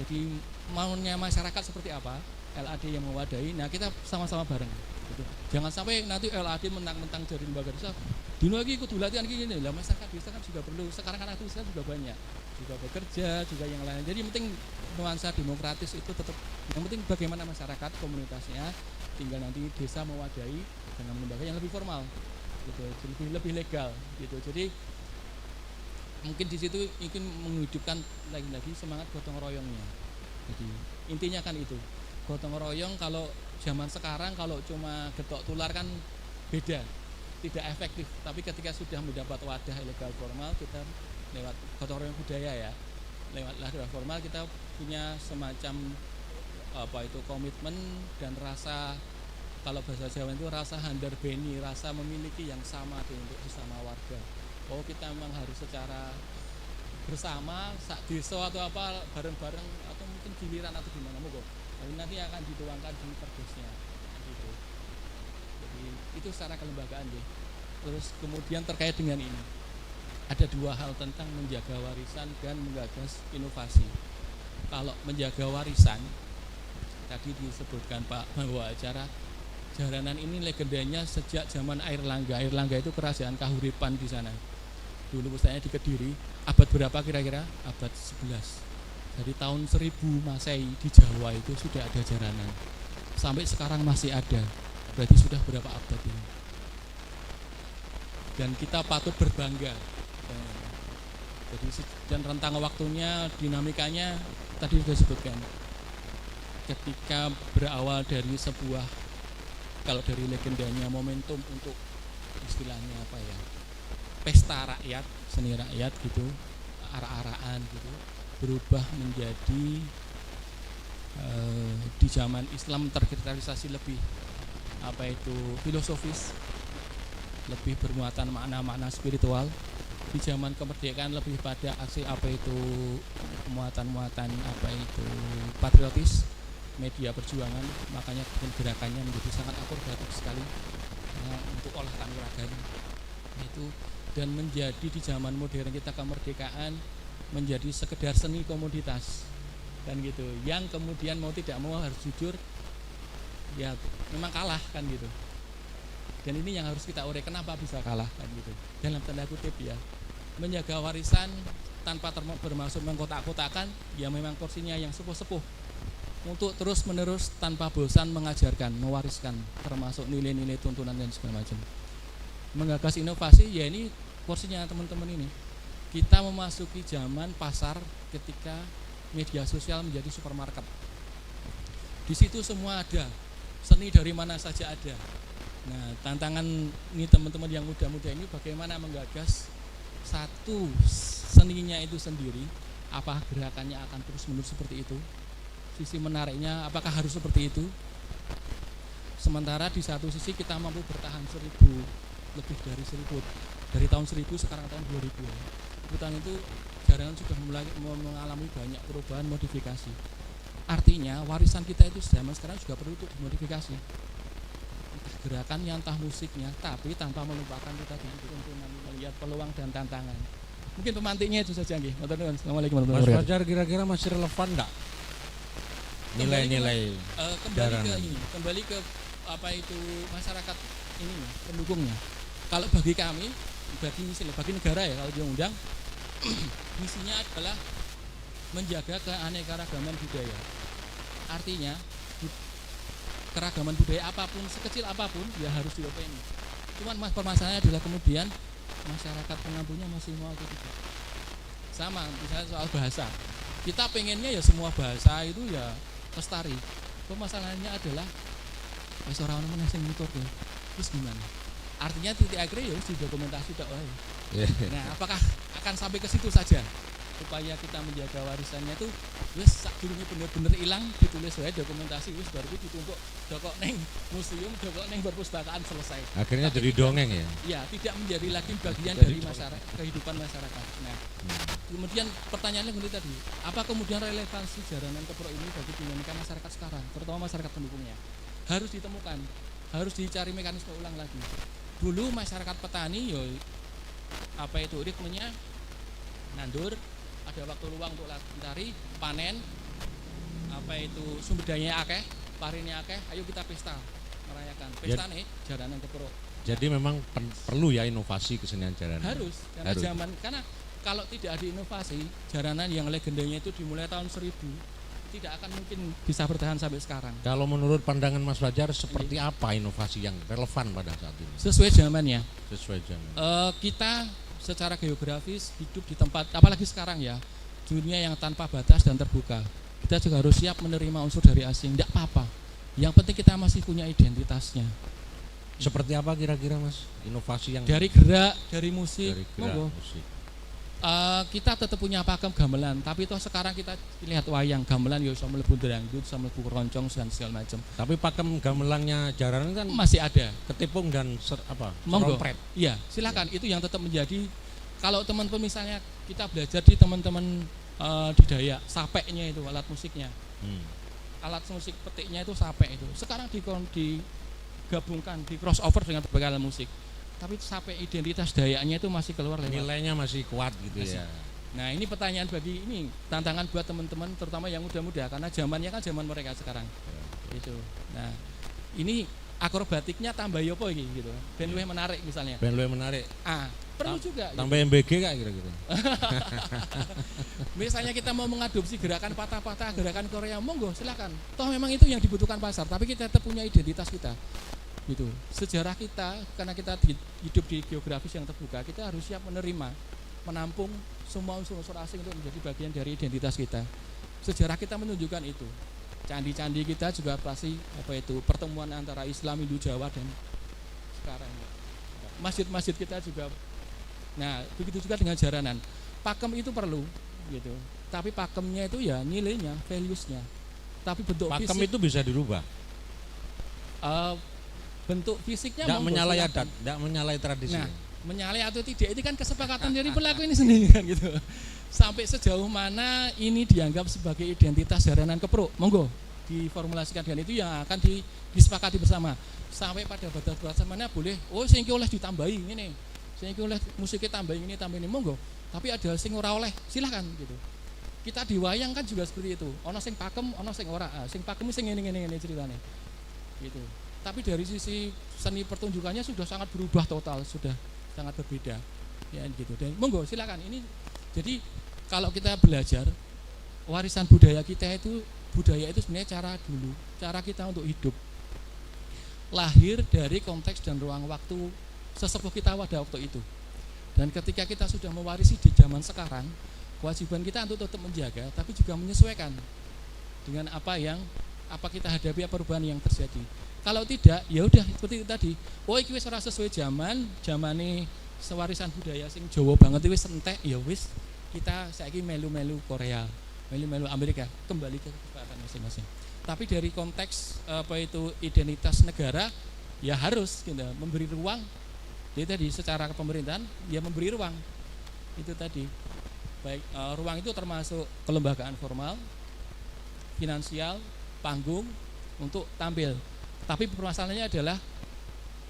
Jadi maunya masyarakat seperti apa, LAD yang mewadahi. Nah, kita sama-sama bareng gitu. Jangan sampai nanti LAD mentang-mentang dari lembaga desa dino lagi kudu latihan gini lah, masyarakat desa kan juga perlu. Sekarang kan aktivitas juga banyak, juga bekerja, juga yang lain. Jadi yang penting nuansa demokratis itu tetap, yang penting bagaimana masyarakat komunitasnya, tinggal nanti desa mewadahi dengan lembaga yang lebih formal gitu, lebih legal gitu. Jadi mungkin di situ ingin menghidupkan lagi-lagi semangat gotong royongnya. Jadi intinya kan itu, gotong royong. Kalau zaman sekarang kalau cuma getok tular kan beda, tidak efektif. Tapi ketika sudah mendapat wadah legal formal, kita lewat gotong royong budaya ya, lewat wadah formal kita punya semacam komitmen dan rasa, kalau bahasa Jawa itu rasa handar beni, rasa memiliki yang sama untuk sesama warga. Oh, kita memang harus secara bersama sak desa atau apa bareng-bareng, atau mungkin giliran atau gimana monggo. Nanti akan dituangkan di perdesnya gitu. Jadi itu secara kelembagaan deh. Terus kemudian terkait dengan ini ada dua hal tentang menjaga warisan dan menggagas inovasi. Kalau menjaga warisan tadi disebutkan Pak bahwa acara jaranan ini legendanya sejak zaman Airlangga. Airlangga itu kerajaan Kahuripan di sana. Dulu pusatnya di Kediri. Abad berapa kira-kira? Abad 11. Dari tahun 1000 Masehi di Jawa itu sudah ada jaranan. Sampai sekarang masih ada. Berarti sudah berapa abad ini? Dan kita patut berbangga. Jadi dan rentang waktunya, dinamikanya tadi sudah disebutkan. Ketika berawal dari sebuah, kalau dari legendanya momentum untuk istilahnya apa ya, pesta rakyat, seni rakyat gitu, arak-arakan gitu, berubah menjadi di zaman Islam terkristallisasi lebih apa itu filosofis, lebih bermuatan makna-makna spiritual. Di zaman kemerdekaan lebih pada aksi apa itu muatan-muatan apa itu patriotis, media perjuangan, makanya gerakannya menjadi sangat akrobatik sekali untuk olah kanuragan itu. Dan menjadi di zaman modern kita kemerdekaan menjadi sekedar seni komoditas kan gitu, yang kemudian mau tidak mau harus jujur ya memang kalah kan gitu. Dan ini yang harus kita urai, kenapa bisa kalah kan gitu, dalam tanda kutip ya. Menjaga warisan tanpa bermaksud mengkotak-kotakan, ya memang porsinya yang sepuh-sepuh untuk terus menerus tanpa bosan mengajarkan, mewariskan, termasuk nilai-nilai tuntunan dan segala macam. Menggagas inovasi, ya ini porsinya teman-teman ini. Kita memasuki zaman pasar ketika media sosial menjadi supermarket. Di situ semua ada, seni dari mana saja ada. Nah, tantangan ini teman-teman yang muda-muda ini bagaimana menggagas satu seninya itu sendiri, apa gerakannya akan terus-menerus seperti itu, sisi menariknya apakah harus seperti itu. Sementara di satu sisi kita mampu bertahan 1000, lebih dari 1000, dari tahun 1000 sekarang tahun 2000 ya. Hutan itu jaranan sudah mulai mengalami banyak perubahan, modifikasi. Artinya warisan kita itu zaman sekarang juga perlu untuk dimodifikasi, entah gerakannya, entah musiknya, tapi tanpa melupakan kita tuntunan, melihat peluang dan tantangan. Mungkin pemantiknya itu saja nggih. Assalamualaikum warahmatullahi Mas wabarakatuh. Fajar kira-kira masih relevan enggak nilai-nilai Kembali ke apa itu masyarakat ini pendukungnya. Kalau bagi kami, bagi negara ya, kalau dia undang misinya adalah menjaga keanekaragaman budaya. Artinya keragaman budaya apapun, sekecil apapun, ya harus diopeni. Cuman permasalahannya adalah kemudian masyarakat pengampunya masih mau atau tidak. Sama misalnya soal bahasa, kita pengennya ya semua bahasa itu ya lestari. Permasalahannya adalah orang mana sing nutur ya, terus gimana? Artinya titik akhirnya ya harus didokumentasi tok wae. Nah, apakah akan sampai ke situ saja supaya kita menjaga warisannya itu wis sadurunge bener-bener hilang, ditulis wae dokumentasi, wis baru ditumpuk dokok neng museum, dokok neng perpustakaan, selesai. akhirnya Tapi jadi dongeng ya. Ya, tidak menjadi lagi bagian Jadi dari masyarakat, kehidupan masyarakat. Nah, kemudian pertanyaannya seperti tadi, apa kemudian relevansi jaranan keprok ini bagi dinamika masyarakat sekarang, terutama masyarakat pendukungnya? Harus ditemukan, harus dicari mekanisme ulang lagi. Dulu masyarakat petani yo apa itu ritmenya nandur, ada waktu luang untuk mencari, panen, apa itu sumber dayanya akeh, parinnya akeh, ayo kita pesta, merayakan. Pesta nih jaranan keprok. Jadi memang perlu ya inovasi kesenian jaranan. Harus, karena Harus. karena kalau tidak ada inovasi, jaranan yang legendanya itu dimulai tahun 1000 tidak akan mungkin bisa bertahan sampai sekarang. Kalau menurut pandangan Mas Fajar seperti apa inovasi yang relevan pada saat ini Sesuai zamannya. sesuai zaman? Kita secara geografis hidup di tempat, apalagi sekarang ya, dunia yang tanpa batas dan terbuka. Kita juga harus siap menerima unsur dari asing, tidak apa-apa. Yang penting kita masih punya identitasnya. Seperti apa kira-kira Mas inovasi yang Dari gerak, dari musik, dari gerak monggo. musik? Kita tetap punya pakem gamelan, tapi toh sekarang kita lihat wayang gamelan ya bisa mlebu dangdut, bisa mlebu keroncong dan segala macam. Tapi pakem gamelannya jaranan kan Masih ada. ketipung dan Monggo. serompret. Iya, silakan. Itu yang tetap menjadi, kalau teman-teman misalnya kita belajar di teman-teman di Dayak, sapeknya itu alat musiknya. Alat musik petiknya itu sapek itu. Sekarang digabungkan, di crossover dengan berbagai alat musik. Tapi sampai identitas Dayaknya itu masih keluar lewat. Nilainya masih kuat gitu Masih. ya. Nah, ini pertanyaan bagi ini tantangan buat teman-teman terutama yang muda-muda karena zamannya kan zaman mereka sekarang. Itu. Nah, ini akrobatiknya tambah yopo iki gitu. Ben luwih menarik misalnya. Ben luwih menarik. perlu juga. Tambah MBG kak kira-kira. Misalnya kita mau mengadopsi gerakan patah-patah, gerakan Korea, monggo silakan. Toh memang itu yang dibutuhkan pasar, tapi kita tetap punya identitas kita. Gitu. Sejarah kita, karena kita hidup di geografis yang terbuka, kita harus siap menerima, menampung semua unsur-unsur asing untuk menjadi bagian dari identitas kita. Sejarah kita menunjukkan itu. Candi-candi kita juga pasti pertemuan antara Islam, Hindu, Jawa dan sekarang. Masjid-masjid kita juga. Nah, begitu juga dengan jaranan. Pakem itu perlu, gitu. Tapi pakemnya itu ya nilainya, values-nya. Tapi bentuk Pakem fisik itu bisa dirubah. Bentuk fisiknya Tidak menyalahi silakan. adat, tidak menyalahi tradisi. Nah, menyalahi atau tidak itu kan kesepakatan dari pelaku ini sendiri kan gitu. Sampai sejauh mana ini dianggap sebagai identitas jaranan Kepruk, monggo diformulasikan dengan itu yang akan disepakati bersama. Sampai pada batas-batas mana boleh, sing iki oleh ditambahi ngene. Sing iki oleh musiknya tambahi ini, monggo. Tapi ada sing ora oleh, silakan gitu. Kita di wayang kan juga seperti itu. Ono sing pakem, ono sing ora. Sing pakem sing ngene ceritanya. Gitu. Tapi dari sisi seni pertunjukannya sudah sangat berubah total, sudah sangat berbeda. Ya gitu. Dan monggo silakan. Ini jadi kalau kita belajar warisan budaya kita itu sebenarnya cara kita untuk hidup. Lahir dari konteks dan ruang waktu sesepuh kita pada waktu itu. Dan ketika kita sudah mewarisi di zaman sekarang, kewajiban kita untuk tetap menjaga tapi juga menyesuaikan dengan apa kita hadapi perubahan yang terjadi. Kalau tidak, ya udah seperti itu tadi. Iki wis ora sesuai zamane sewarisan budaya sing Jawa banget wis entek, ya wis kita saiki melu-melu Korea, melu-melu Amerika, kembali ke kesepakatan masing-masing. Tapi dari konteks identitas negara ya harus gitu, memberi ruang. Jadi tadi secara pemerintahan ya memberi ruang. Itu tadi. Baik ruang itu termasuk kelembagaan formal, finansial, panggung untuk tampil. Tapi permasalahannya adalah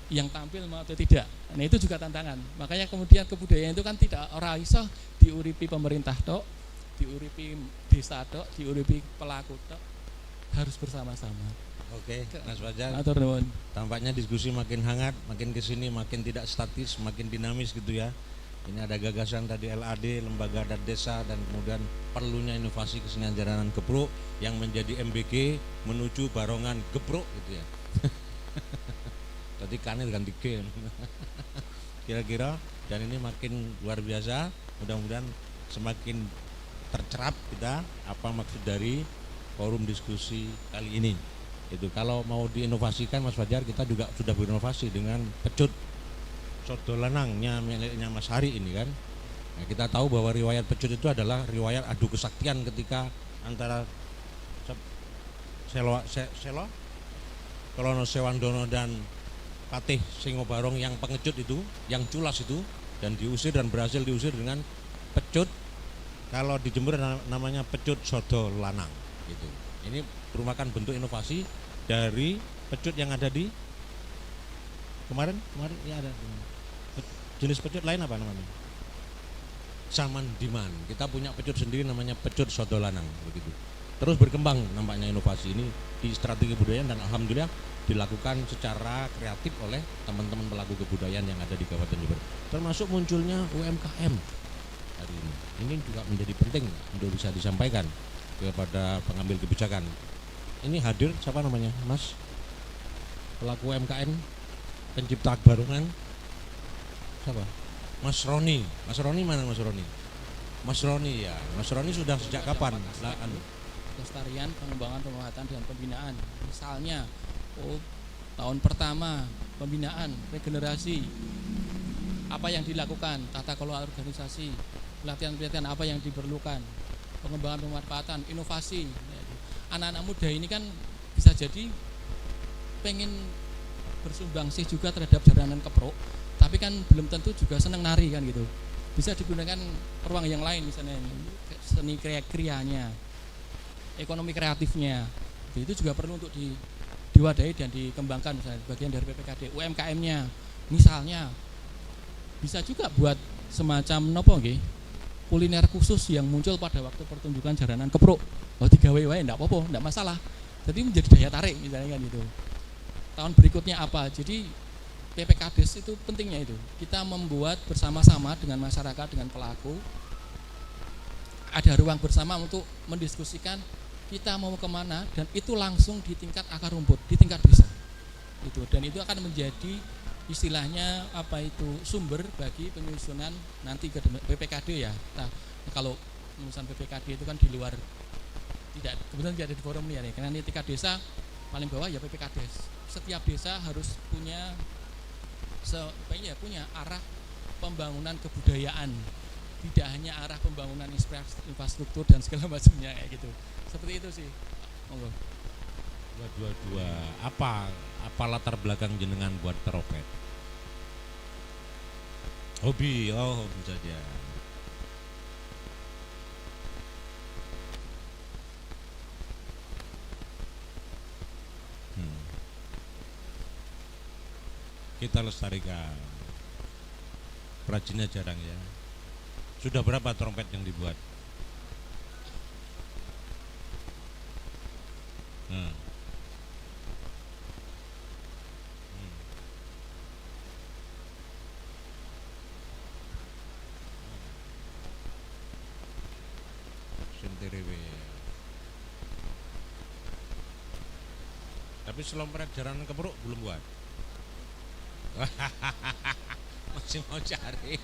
yang tampil mau atau tidak. Nah itu juga tantangan. Makanya kemudian kebudayaan itu kan tidak ora iso diuripi pemerintah tok, diuripi desa tok, diuripi pelaku tok, harus bersama-sama. Oke, Mas Fajar. Matur nuwun. Tampaknya diskusi makin hangat, makin kesini makin tidak statis, makin dinamis gitu ya. Ini ada gagasan tadi LAD, Lembaga Adat Desa, dan kemudian perlunya inovasi kesenian jaranan Kepruk yang menjadi MBG menuju barongan Gepruk gitu ya. Tadi kanil ganti G. Kira-kira, dan ini makin luar biasa. Mudah-mudahan semakin tercerap kita apa maksud dari forum diskusi kali ini. Itu kalau mau diinovasikan Mas Fajar, kita juga sudah berinovasi dengan pecut soto lanangnya miliknya Mas Hari ini kan. Nah, kita tahu bahwa riwayat pecut itu adalah riwayat adu kesaktian ketika antara Kolono Sewandono dan Patih Singobarong yang pengecut itu, yang culas itu, dan diusir dan berhasil diusir dengan pecut. Kalau di Jember namanya pecut soto lanang gitu. Ini merupakan bentuk inovasi dari pecut yang ada di kemarin ya ada jenis pecut lain apa namanya? Saman Diman. Kita punya pecut sendiri namanya pecut soto lanang begitu. Terus berkembang nampaknya inovasi ini di strategi kebudayaan, dan alhamdulillah dilakukan secara kreatif oleh teman-teman pelaku kebudayaan yang ada di Kabupaten Jember. Termasuk munculnya UMKM hari ini. Ini juga menjadi penting untuk bisa disampaikan kepada pengambil kebijakan. Ini hadir siapa namanya, Mas? Pelaku UMKM, pencipta barongan. Siapa? Mas Roni. Mas Roni mana Mas Roni? Mas Roni ya. Mas Roni sudah sejak kapan? Pelestarian, pengembangan, pemanfaatan dan pembinaan. Misalnya, tahun pertama pembinaan, regenerasi, apa yang dilakukan, tata kelola organisasi, pelatihan-pelatihan apa yang diperlukan, pengembangan pemanfaatan, inovasi. Anak-anak muda ini kan bisa jadi pengen bersumbangsih juga terhadap jaranan Kepruk, tapi kan belum tentu juga senang nari kan gitu. Bisa digunakan ruang yang lain, misalnya seni krianya, ekonomi kreatifnya. Itu juga perlu untuk diwadahi dan dikembangkan, misalnya bagian dari PPKD. UMKM-nya misalnya bisa juga buat semacam kuliner khusus yang muncul pada waktu pertunjukan jaranan Kepruk. Digawe wae enggak apa-apa, enggak masalah. Jadi menjadi daya tarik misalnya kan gitu. Tahun berikutnya apa? Jadi PPKades itu pentingnya itu. Kita membuat bersama-sama dengan masyarakat, dengan pelaku, ada ruang bersama untuk mendiskusikan kita mau kemana, dan itu langsung di tingkat akar rumput, di tingkat desa. Itu, dan itu akan menjadi istilahnya apa itu sumber bagi penyusunan nanti ke PPKD ya. Nah, kalau penyusunan PPKD itu kan di luar, tidak, kebetulan tidak ada di forum ini ya, karena ini tingkat desa paling bawah ya PPKdes. Setiap desa harus punya punya arah pembangunan kebudayaan, tidak hanya arah pembangunan infrastruktur dan segala macamnya kayak gitu. Seperti itu sih. Monggo. Dua apa latar belakang jenengan buat trompet? Hobi saja. Kita lestarikan. Perajinnya jarang ya. Sudah berapa trompet yang dibuat? Tapi selompret jaranan kepruk belum buat. Masih mau cari.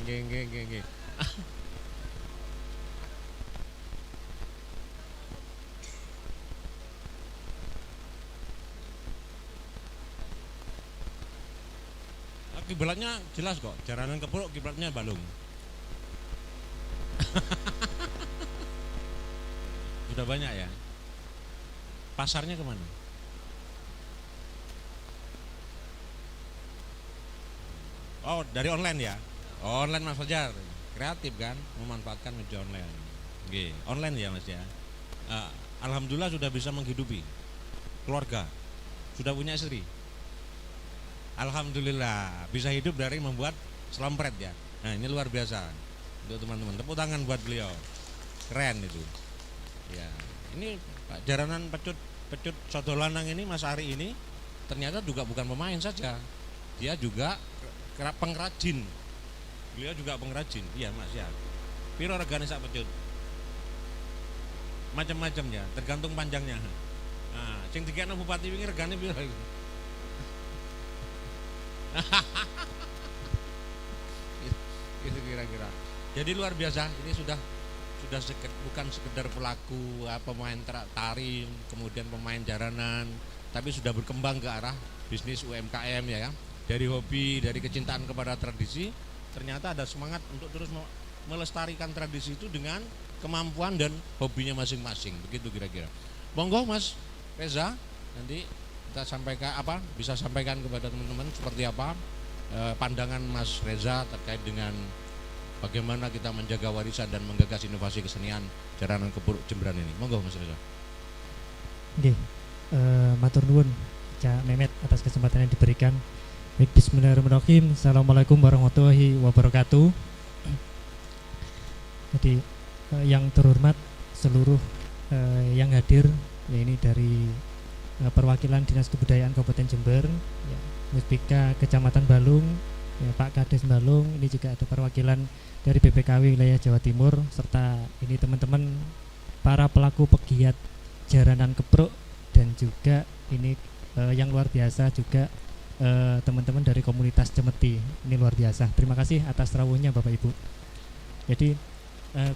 Nggih. Kiblatnya jelas kok, jaranan kepruk kiblatnya balung. Sudah banyak ya. Pasarnya kemana? Oh, dari online ya. Online Mas Fajar. Kreatif kan, memanfaatkan media online. Oke, online ya Mas ya. Alhamdulillah sudah bisa menghidupi keluarga. Sudah punya istri. Alhamdulillah bisa hidup dari membuat selompret ya. Nah, ini luar biasa. Untuk teman-teman, tepuk tangan buat beliau. Keren itu. Ya, ini Pak jaranan pecut soto lanang ini, Mas Ari ini ternyata juga bukan pemain saja. Dia juga pengrajin. Beliau juga pengrajin. Iya, Mas ya. Piro regane sak pecut? Macam-macam ya, tergantung panjangnya. Nah, sing dikekno bupati wingi regane piro iku? Itu kira-kira. Jadi luar biasa. Ini sudah bukan sekedar pelaku pemain tari, kemudian pemain jaranan, tapi sudah berkembang ke arah bisnis UMKM ya. Dari hobi, dari kecintaan kepada tradisi, ternyata ada semangat untuk terus melestarikan tradisi itu dengan kemampuan dan hobinya masing-masing. Begitu kira-kira. Monggo Mas Reza, nanti kita sampaikan bisa sampaikan kepada teman-teman seperti apa pandangan Mas Reza terkait dengan bagaimana kita menjaga warisan dan menggagas inovasi kesenian jaranan kepruk Jemberan ini. Monggo Mas Reza. Oke, matur nuwun Cak Mehmet atas kesempatan yang diberikan. Baik, bismillahirrahmanirrahim. Assalamualaikum warahmatullahi wabarakatuh. Jadi yang terhormat seluruh yang hadir, ya ini dari perwakilan Dinas Kebudayaan Kabupaten Jember, ya, Muspika Kecamatan Balung, ya, Pak Kades Balung, ini juga ada perwakilan dari BPKW wilayah Jawa Timur, serta ini teman-teman para pelaku pegiat jaranan kepruk, dan juga ini yang luar biasa juga teman-teman dari komunitas Cemeti. Ini luar biasa. Terima kasih atas rawuhnya Bapak Ibu. Jadi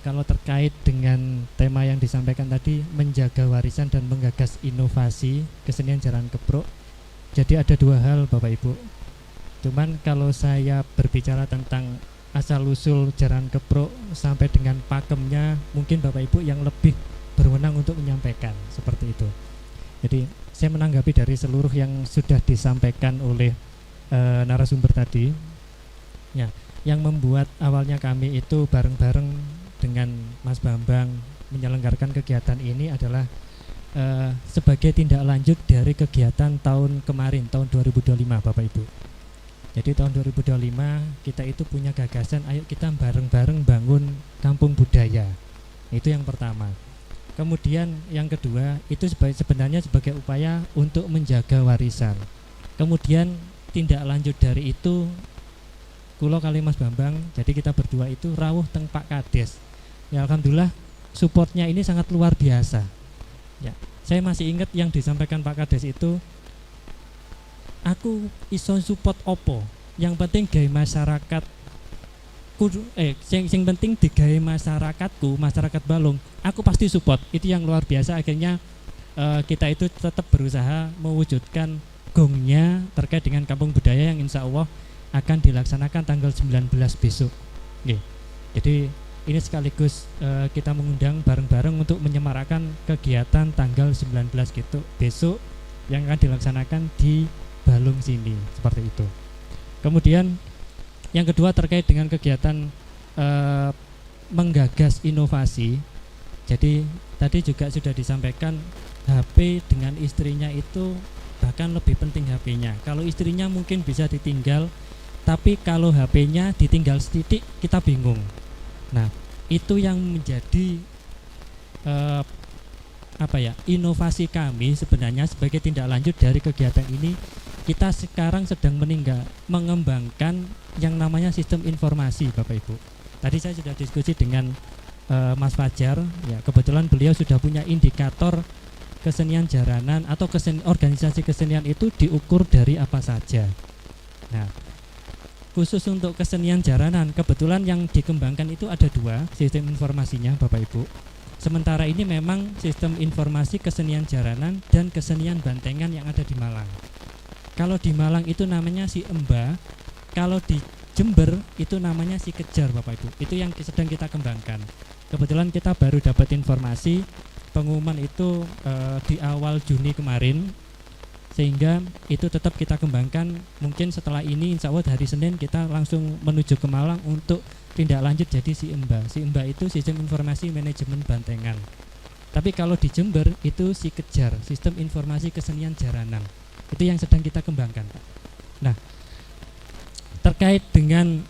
kalau terkait dengan tema yang disampaikan tadi, menjaga warisan dan menggagas inovasi kesenian jaranan kepruk, jadi ada dua hal Bapak Ibu. Cuman kalau saya berbicara tentang asal-usul jaranan kepruk sampai dengan pakemnya, mungkin Bapak Ibu yang lebih berwenang untuk menyampaikan seperti itu. Jadi saya menanggapi dari seluruh yang sudah disampaikan oleh narasumber tadi, ya, yang membuat awalnya kami itu bareng-bareng dengan Mas Bambang menyelenggarakan kegiatan ini adalah sebagai tindak lanjut dari kegiatan tahun kemarin, tahun 2025 Bapak Ibu. Jadi tahun 2025 kita itu punya gagasan, ayo kita bareng-bareng bangun kampung budaya. Itu yang pertama. Kemudian yang kedua itu sebenarnya sebagai upaya untuk menjaga warisan. Kemudian tindak lanjut dari itu kulo kali Mas Bambang, jadi kita berdua itu rawuh teng Pak Kades. Ya alhamdulillah supportnya ini sangat luar biasa. Ya, saya masih ingat yang disampaikan Pak Kades itu, aku iso support opo, yang penting gawe masyarakat sing penting digawe masyarakatku, masyarakat Balung, aku pasti support. Itu yang luar biasa. Akhirnya kita itu tetap berusaha mewujudkan gongnya terkait dengan kampung budaya yang insya Allah akan dilaksanakan tanggal 19 besok. Oke. Jadi ini sekaligus kita mengundang bareng-bareng untuk menyemarakkan kegiatan tanggal 19 gitu besok yang akan dilaksanakan di Balung sini, seperti itu. Kemudian yang kedua terkait dengan kegiatan menggagas inovasi. Jadi tadi juga sudah disampaikan HP dengan istrinya itu bahkan lebih penting HP-nya. Kalau istrinya mungkin bisa ditinggal, tapi kalau HP-nya ditinggal setitik kita bingung. Nah, itu yang menjadi inovasi kami sebenarnya sebagai tindak lanjut dari kegiatan ini. Kita sekarang sedang mengembangkan yang namanya sistem informasi, Bapak Ibu. Tadi saya sudah diskusi dengan Mas Fajar, ya kebetulan beliau sudah punya indikator kesenian jaranan atau organisasi kesenian itu diukur dari apa saja. Nah, khusus untuk kesenian jaranan kebetulan yang dikembangkan itu ada 2 sistem informasinya, Bapak Ibu. Sementara ini memang sistem informasi kesenian jaranan dan kesenian bantengan yang ada di Malang. Kalau di Malang itu namanya si Emba, kalau di Jember itu namanya si Kejar, Bapak Ibu. Itu yang sedang kita kembangkan. Kebetulan kita baru dapat informasi pengumuman itu di awal Juni kemarin, sehingga itu tetap kita kembangkan. Mungkin setelah ini insya Allah hari Senin kita langsung menuju ke Malang untuk tindak lanjut jadi si Emba. Si Emba itu sistem informasi manajemen bantengan. Tapi kalau di Jember itu si Kejar, sistem informasi kesenian jaranan. Itu yang sedang kita kembangkan, Pak. Nah, terkait dengan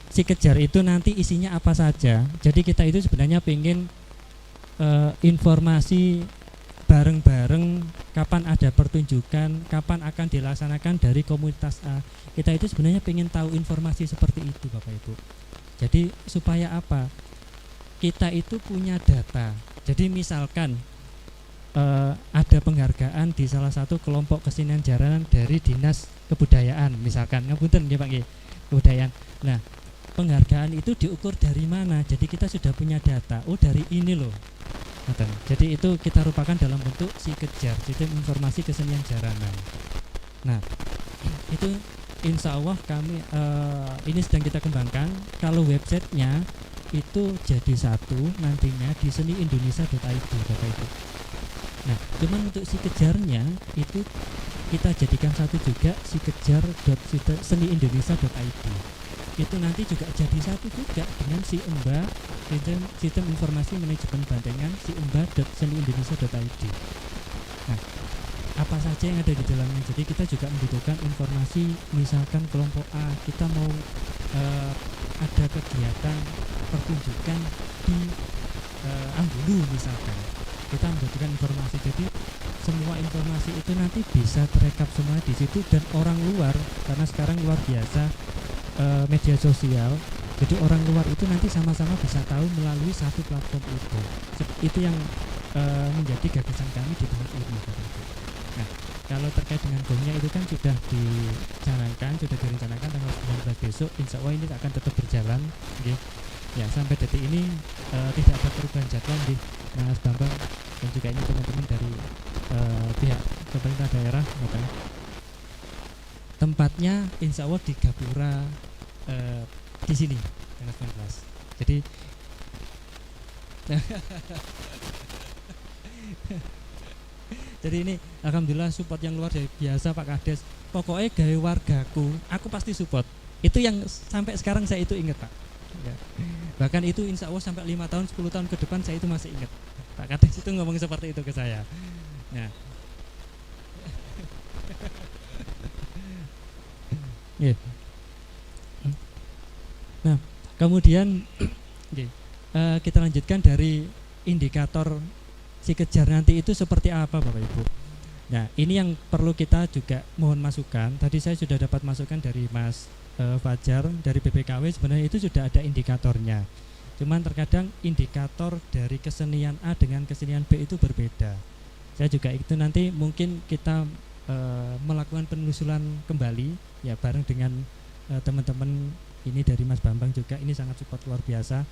si Kejar itu nanti isinya apa saja. Jadi kita itu sebenarnya pengen informasi bareng-bareng kapan ada pertunjukan, kapan akan dilaksanakan dari komunitas A. Kita itu sebenarnya pengen tahu informasi seperti itu, Bapak Ibu. Jadi supaya apa? Kita itu punya data. Jadi misalkan ada penghargaan di salah satu kelompok kesenian jaranan dari Dinas Kebudayaan, misalkan, ngapunten nggih Pak nggih, kebudayaan. Nah, penghargaan itu diukur dari mana? Jadi kita sudah punya data. Oh, dari ini loh. Jadi itu kita rupakan dalam bentuk si Kejar, sistem informasi kesenian jaranan. Nah, itu insya Allah kami ini sedang kita kembangkan. Kalau websitenya itu jadi satu nantinya di seniindonesia.id, Bapak Ibu. Nah, cuman untuk si Kejarnya itu kita jadikan satu juga, si kejar.seniindonesia.id. Itu nanti juga jadi satu juga dengan si Emba, sistem informasi manajemen bantengan, si emba.seniindonesia.id. Nah, apa saja yang ada di dalamnya. Jadi kita juga membutuhkan informasi, misalkan kelompok A kita mau ada kegiatan pertunjukan di Ambulu misalkan, kita membutuhkan informasi. Jadi semua informasi itu nanti bisa terekap semua di situ, dan orang luar, karena sekarang luar biasa media sosial, jadi orang luar itu nanti sama-sama bisa tahu melalui satu platform itu. Itu yang menjadi gagasan kami di tahun ini. Nah, kalau terkait dengan gongnya itu kan sudah dijalankan, sudah direncanakan tanggal 19 besok. Insya Allah ini akan tetap berjalan, okay. Ya sampai detik ini tidak ada perubahan jadwal di Mas Bambang dan juga ini teman-teman dari pihak pemerintah daerah. Okay. Tempatnya insya Allah di Gapura di sini tanggal 19. Jadi jadi ini alhamdulillah support yang luar biasa Pak Kades. Pokoknya gawe wargaku, aku pasti support. Itu yang sampai sekarang saya itu ingat, Pak. Ya. Bahkan itu insya Allah sampai 5 tahun, 10 tahun ke depan saya itu masih ingat. Pak Kades itu ngomong seperti itu ke saya. Nah, yeah. Nah, kemudian kita lanjutkan dari indikator si Kejar nanti itu seperti apa, Bapak Ibu. Nah, ini yang perlu kita juga mohon masukan. Tadi saya sudah dapat masukan dari Mas Fajar dari BPKW, sebenarnya itu sudah ada indikatornya. Cuman terkadang indikator dari kesenian A dengan kesenian B itu berbeda. Saya juga itu nanti mungkin kita melakukan penelusuran kembali ya bareng dengan teman-teman ini dari Mas Bambang juga, ini sangat support luar biasa.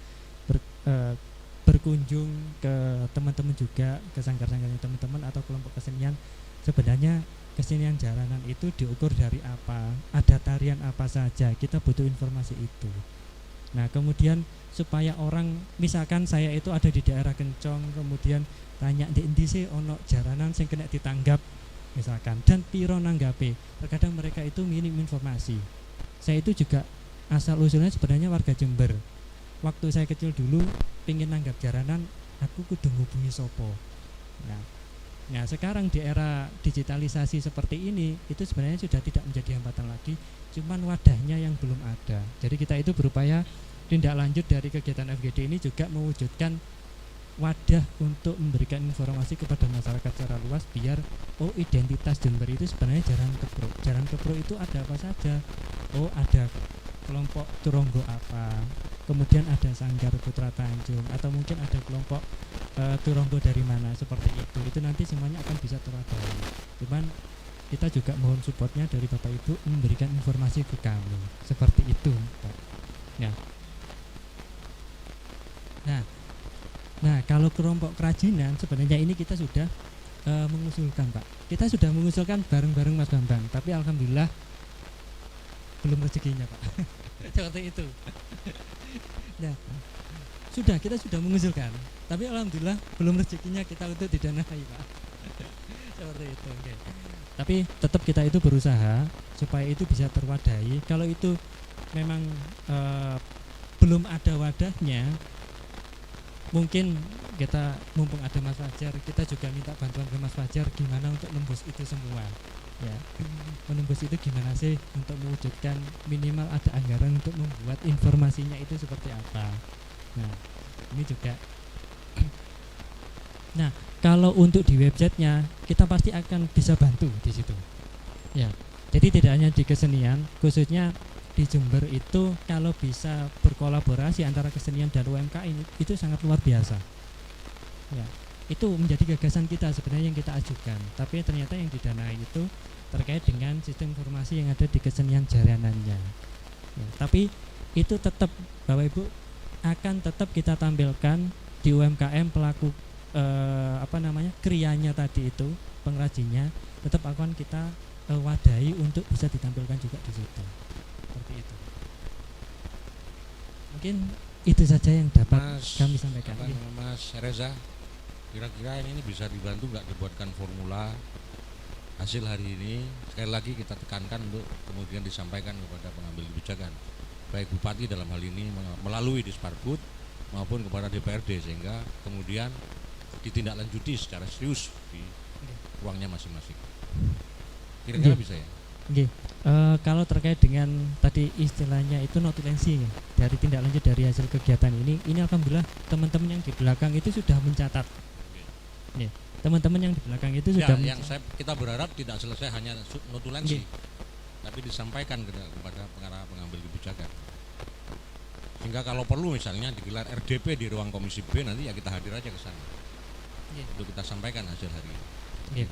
Berkunjung ke teman-teman juga, ke sanggar-sanggarnya teman-teman atau kelompok kesenian. Sebenarnya kesenian jalanan itu diukur dari apa, ada tarian apa saja, kita butuh informasi itu. Nah kemudian supaya orang, misalkan saya itu ada di daerah Kencong, kemudian tanya di endi sih ono jaranan sing kena ditanggap misalkan, dan piro nanggape, terkadang mereka itu minim informasi. Saya itu juga asal usulnya sebenarnya warga Jember. Waktu saya kecil dulu pingin nanggap jaranan, aku kudu ngubungi sopo. Nah sekarang di era digitalisasi seperti ini, itu sebenarnya sudah tidak menjadi hambatan lagi, cuman wadahnya yang belum ada. Jadi kita itu berupaya tindak lanjut dari kegiatan FGD ini juga mewujudkan wadah untuk memberikan informasi kepada masyarakat secara luas, biar identitas Jember itu sebenarnya Jaran Kepruk. Jaran Kepruk itu ada apa saja. Ada kelompok Turonggo apa, kemudian ada Sanggar Putra Tanjung, atau mungkin ada kelompok Turonggo dari mana, seperti itu nanti semuanya akan bisa terwadai. Cuman kita juga mohon supportnya dari Bapak Ibu memberikan informasi ke kami seperti itu, Pak. Nah kalau kelompok kerajinan sebenarnya ini kita sudah mengusulkan, Pak. Kita sudah mengusulkan bareng-bareng Mas Bambang, tapi alhamdulillah belum rezekinya, Pak. Seperti itu. Nah, kita sudah mengusulkan, tapi alhamdulillah belum rezekinya kita untuk didanai, Pak. Seperti itu. Okay. Tapi tetap kita itu berusaha supaya itu bisa terwadahi. Kalau itu memang belum ada wadahnya, mungkin kita mumpung ada Mas Fajar, kita juga minta bantuan ke Mas Fajar gimana untuk nembus itu semua. Ya, menembus itu gimana sih untuk mewujudkan minimal ada anggaran untuk membuat informasinya itu seperti apa. Nah, ini juga. Nah, kalau untuk di websitenya kita pasti akan bisa bantu di situ. Ya, jadi tidak hanya di kesenian, khususnya di Jember itu kalau bisa berkolaborasi antara kesenian dan UMKM itu sangat luar biasa. Ya, itu menjadi gagasan kita sebenarnya yang kita ajukan, tapi ternyata yang didanai itu terkait dengan sistem informasi yang ada di kesenian jaranannya. Ya, tapi itu tetap Bapak Ibu akan tetap kita tampilkan di UMKM pelaku krianya tadi itu, pengrajinnya tetap akan kita wadahi untuk bisa ditampilkan juga di situ. Seperti itu. Mungkin itu saja yang dapat kami sampaikan. Mas Reza, kira-kira ini bisa dibantu nggak dibuatkan formula hasil hari ini? Sekali lagi kita tekankan untuk kemudian disampaikan kepada pengambil kebijakan, baik Bupati dalam hal ini melalui Disparbud maupun kepada DPRD, sehingga kemudian ditindaklanjuti secara serius di ruangnya masing-masing. Kira-kira bisa ya? Kalau terkait dengan tadi istilahnya itu notulensi ya, dari tindak lanjut dari hasil kegiatan ini alhamdulillah teman-teman yang di belakang itu sudah mencatat. Ya, teman-teman yang di belakang itu sudah kita berharap tidak selesai hanya notulensi, tapi disampaikan kepada pengambil kebijakan, sehingga kalau perlu misalnya digelar RDP di ruang Komisi B, nanti ya kita hadir aja ke sana untuk kita sampaikan hasil hari ini.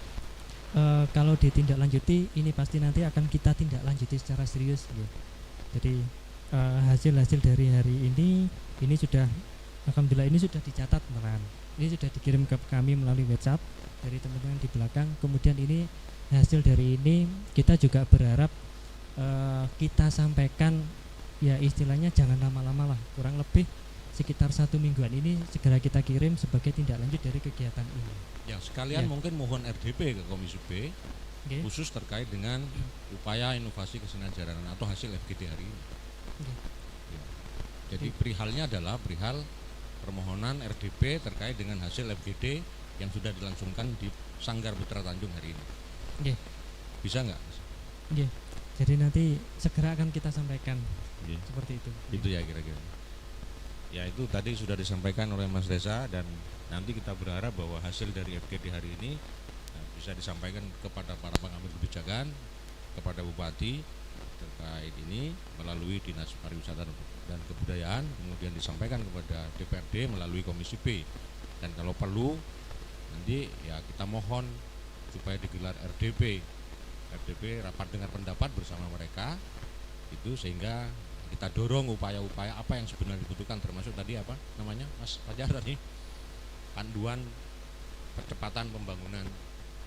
Kalau ditindaklanjuti ini pasti nanti akan kita tindak lanjuti secara serius ya. Jadi hasil-hasil dari hari ini sudah alhamdulillah ini sudah dicatat beneran. Ini sudah dikirim ke kami melalui WhatsApp dari teman-teman di belakang. Kemudian ini hasil dari ini kita juga berharap kita sampaikan ya istilahnya jangan lama-lama lah, kurang lebih sekitar 1 mingguan ini segera kita kirim sebagai tindak lanjut dari kegiatan ini. Ya sekalian mungkin mohon RDP ke Komisi B khusus terkait dengan upaya inovasi kesenian jaranan atau hasil FGD hari ini. Ya. Jadi perihalnya adalah perihal permohonan RDP terkait dengan hasil FGD yang sudah dilangsungkan di Sanggar Putra Tanjung hari ini. Bisa nggak? Jadi nanti segera akan kita sampaikan seperti itu. Itu ya kira-kira. Ya itu tadi sudah disampaikan oleh Mas Reza, dan nanti kita berharap bahwa hasil dari FGD hari ini bisa disampaikan kepada para pengambil kebijakan, kepada Bupati terkait ini melalui Dinas Pariwisata dan Kebudayaan, kemudian disampaikan kepada DPRD melalui Komisi B, dan kalau perlu nanti ya kita mohon supaya digelar RDP rapat dengar pendapat bersama mereka itu, sehingga kita dorong upaya-upaya apa yang sebenarnya dibutuhkan, termasuk tadi apa namanya Mas Fajar tadi, panduan percepatan pembangunan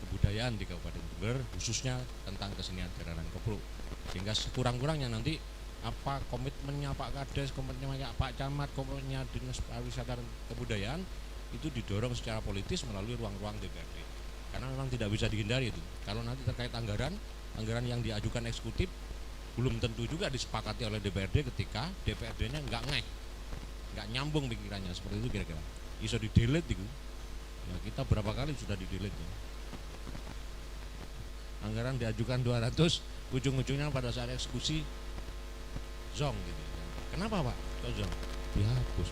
kebudayaan di Kabupaten Jember, khususnya tentang kesenian jaranan kepruk, sehingga sekurang-kurangnya nanti apa komitmennya Pak Kades, komitmennya Pak Camat, komitmennya Dinas Pariwisata dan Kebudayaan itu didorong secara politis melalui ruang-ruang DPRD, karena memang tidak bisa dihindari itu. Kalau nanti terkait anggaran yang diajukan eksekutif belum tentu juga disepakati oleh DPRD ketika DPRD-nya nggak nyambung pikirannya, seperti itu kira-kira. Iso di-delete itu. Ya, kita berapa kali sudah di-delete ya. Anggaran diajukan 200, ujung-ujungnya pada saat eksekusi zong gitu. Kenapa Pak? Kok zong? Dihapus.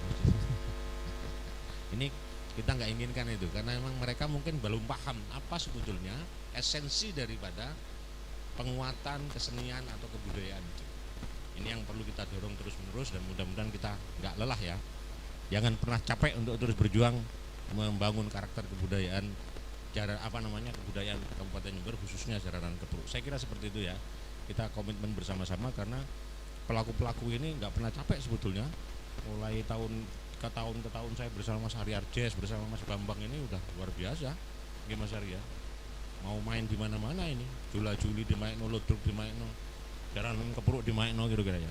Ini kita nggak inginkan itu, karena memang mereka mungkin belum paham apa sebetulnya esensi daripada penguatan kesenian atau kebudayaan itu. Ini yang perlu kita dorong terus-menerus, dan mudah-mudahan kita nggak lelah ya. Jangan pernah capek untuk terus berjuang membangun karakter kebudayaan kebudayaan Kabupaten Jember, khususnya jaranan kepruk. Saya kira seperti itu ya. Kita komitmen bersama-sama, karena pelaku-pelaku ini nggak pernah capek sebetulnya. Mulai tahun ke tahun saya bersama Mas Hari Arjes, bersama Mas Bambang ini udah luar biasa. Nggih Mas Hari ya. Mau main di mana-mana ini. Jula-juli di Maekno, Lodruk di Maekno, jaranan kepruk di Maekno kira-kira ya.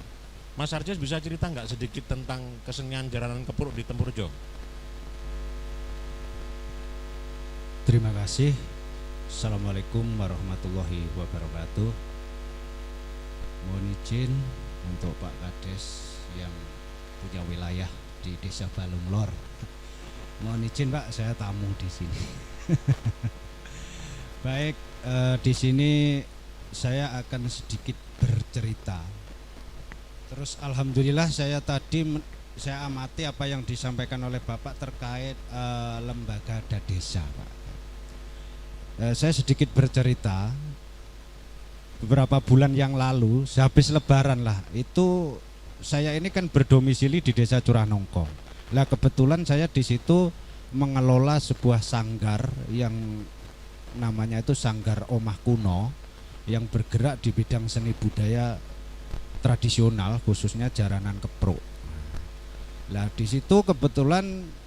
Mas Arjes bisa cerita nggak sedikit tentang kesenian jaranan kepruk di Tempurjo? Terima kasih. Assalamualaikum warahmatullahi wabarakatuh. Mohon izin untuk Pak Kades yang punya wilayah di Desa Balung Lor. Mohon izin Pak, saya tamu di sini. Baik, di sini saya akan sedikit bercerita. Terus alhamdulillah saya amati apa yang disampaikan oleh Bapak terkait lembaga adat desa, Pak. Saya sedikit bercerita. Beberapa bulan yang lalu, sehabis Lebaran lah, itu saya ini kan berdomisili di Desa Curah Nongko. Lah kebetulan saya di situ mengelola sebuah sanggar yang namanya itu Sanggar Omah Kuno, yang bergerak di bidang seni budaya tradisional, khususnya jaranan kepruk. Lah di situ kebetulan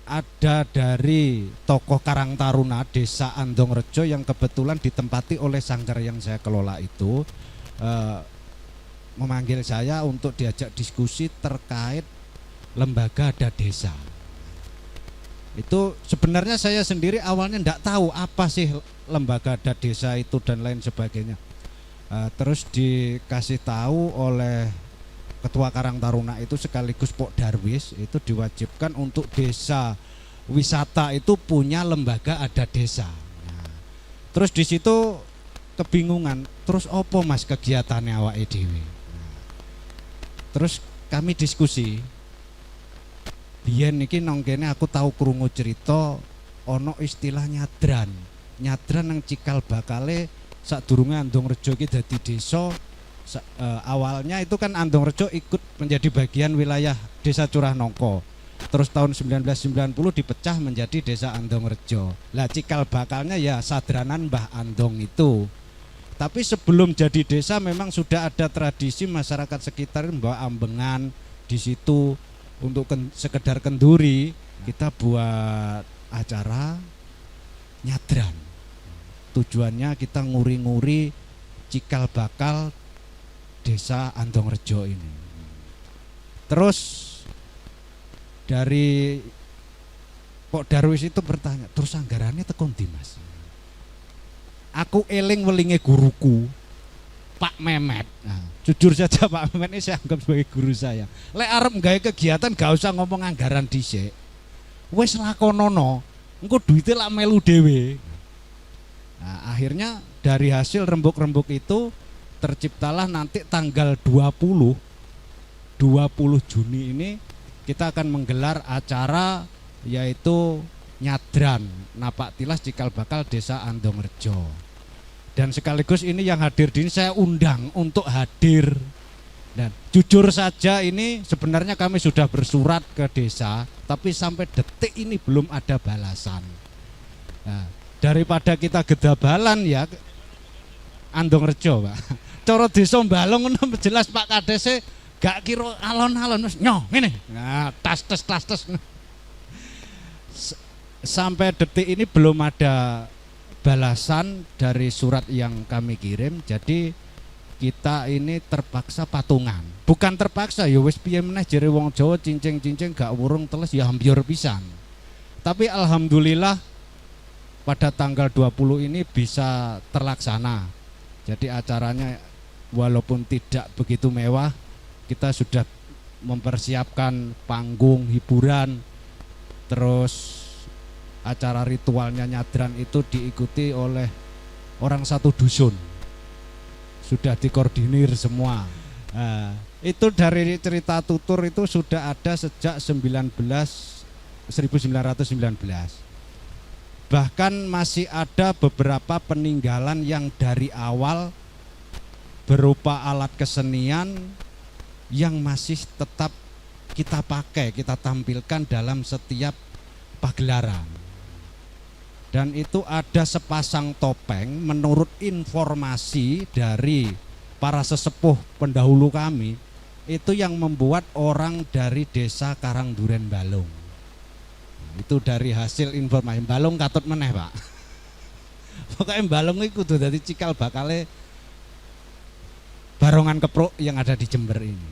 ada dari tokoh Karang Taruna Desa Andongrejo yang kebetulan ditempati oleh sanggar yang saya kelola itu, memanggil saya untuk diajak diskusi terkait lembaga adat desa. Itu sebenarnya saya sendiri awalnya tidak tahu apa sih lembaga adat desa itu dan lain sebagainya. Terus dikasih tahu oleh Ketua Karang Taruna itu sekaligus Pok Darwis, itu diwajibkan untuk desa wisata itu punya lembaga adat desa. Nah, terus di situ kebingungan, terus opo Mas kegiatannya awake dhewe. Terus kami diskusi. Biyen niki nang kene aku tahu krungu cerita ana istilah nyadran. Nyadran nang cikal bakale sadurunge Andongrejo iki dadi desa. Awalnya itu kan Andongrejo ikut menjadi bagian wilayah Desa Curah Nongko. Terus tahun 1990 dipecah menjadi Desa Andongrejo. Lah cikal bakalnya ya sadranan Mbah Andong itu. Tapi sebelum jadi desa memang sudah ada tradisi masyarakat sekitar membawa ambengan di situ untuk sekedar kenduri. Kita buat acara nyadran. Tujuannya kita nguri-nguri cikal bakal Desa Andongrejo ini. Terus dari Pok Darwis itu bertanya, terus anggarannya tekon ndi Mas? Aku eling welinge guruku Pak Memet. Nah, jujur saja Pak Memet ini saya anggap sebagai guru saya. Lek arep gawe kegiatan gak usah ngomong anggaran dhisik. Wis lakonono, engko duite lak melu dhewe. Nah, akhirnya dari hasil rembuk-rembuk itu terciptalah nanti tanggal 20 Juni ini kita akan menggelar acara yaitu Nyadran, Napak Tilas, Cikal Bakal, Desa Andongrejo. Dan sekaligus ini yang hadir di sini saya undang untuk hadir. Dan jujur saja ini sebenarnya kami sudah bersurat ke desa, tapi sampai detik ini belum ada balasan. Nah, daripada kita gedabalan ya Andongrejo, Pak. Coro desa Balong ngono jelas Pak Kades gak kira alon-alon wis nyoh ngene. Nah, tas. Sampai detik ini belum ada balasan dari surat yang kami kirim. Jadi kita ini terpaksa patungan. Bukan terpaksa ya wis piye meneh jere wong Jawa cincing-cincing gak wurung teles ya ambyur pisan. Tapi alhamdulillah pada tanggal 20 ini bisa terlaksana. Jadi acaranya walaupun tidak begitu mewah, kita sudah mempersiapkan panggung hiburan, terus acara ritualnya nyadran itu diikuti oleh orang satu dusun, sudah dikoordinir semua. Nah, itu dari cerita tutur itu sudah ada sejak 1919. Bahkan masih ada beberapa peninggalan yang dari awal berupa alat kesenian yang masih tetap kita pakai, kita tampilkan dalam setiap pagelaran. Dan itu ada sepasang topeng menurut informasi dari para sesepuh pendahulu kami, itu yang membuat orang dari desa Karangduren Balong. Itu dari hasil informasi. Balong katut meneh, Pak. Pokoknya Balong itu kudu dadi cikal bakale Barongan Kepruk yang ada di Jember ini.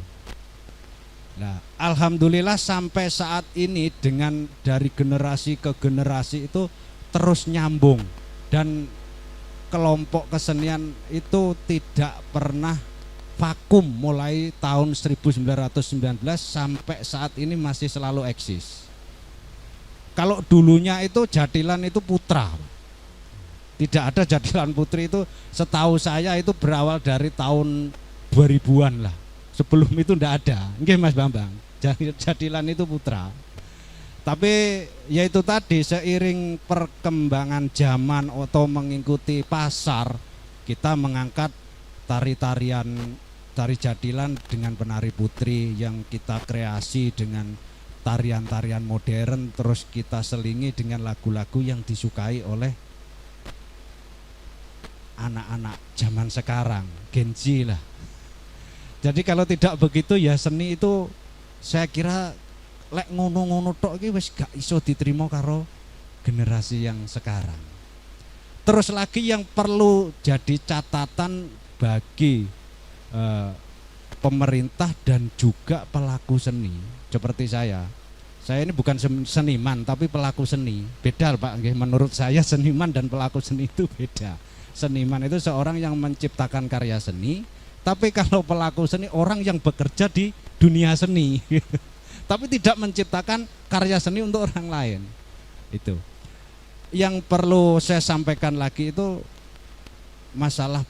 Nah, alhamdulillah sampai saat ini dengan dari generasi ke generasi itu terus nyambung, dan kelompok kesenian itu tidak pernah vakum mulai tahun 1919 sampai saat ini masih selalu eksis. Kalau dulunya itu Jatilan itu putra, tidak ada Jatilan putri. Itu setahu saya itu berawal dari tahun 2000-an lah. Sebelum itu tidak ada. Nggih Mas Bambang, Jatilan itu putra. Tapi ya itu tadi, seiring perkembangan zaman atau mengikuti pasar, kita mengangkat tari Jatilan dengan penari putri yang kita kreasi dengan tarian-tarian modern, terus kita selingi dengan lagu-lagu yang disukai oleh anak-anak zaman sekarang, Gen Z lah. Jadi kalau tidak begitu ya seni itu saya kira lek ngono-ngono tok iki wis gak iso diterima karo generasi yang sekarang. Terus lagi yang perlu jadi catatan bagi pemerintah dan juga pelaku seni seperti saya. Saya ini bukan seniman tapi pelaku seni. Beda Pak, menurut saya seniman dan pelaku seni itu beda. Seniman itu seorang yang menciptakan karya seni, tapi kalau pelaku seni orang yang bekerja di dunia seni. Tapi tidak menciptakan karya seni untuk orang lain. Itu yang perlu saya sampaikan lagi, itu masalah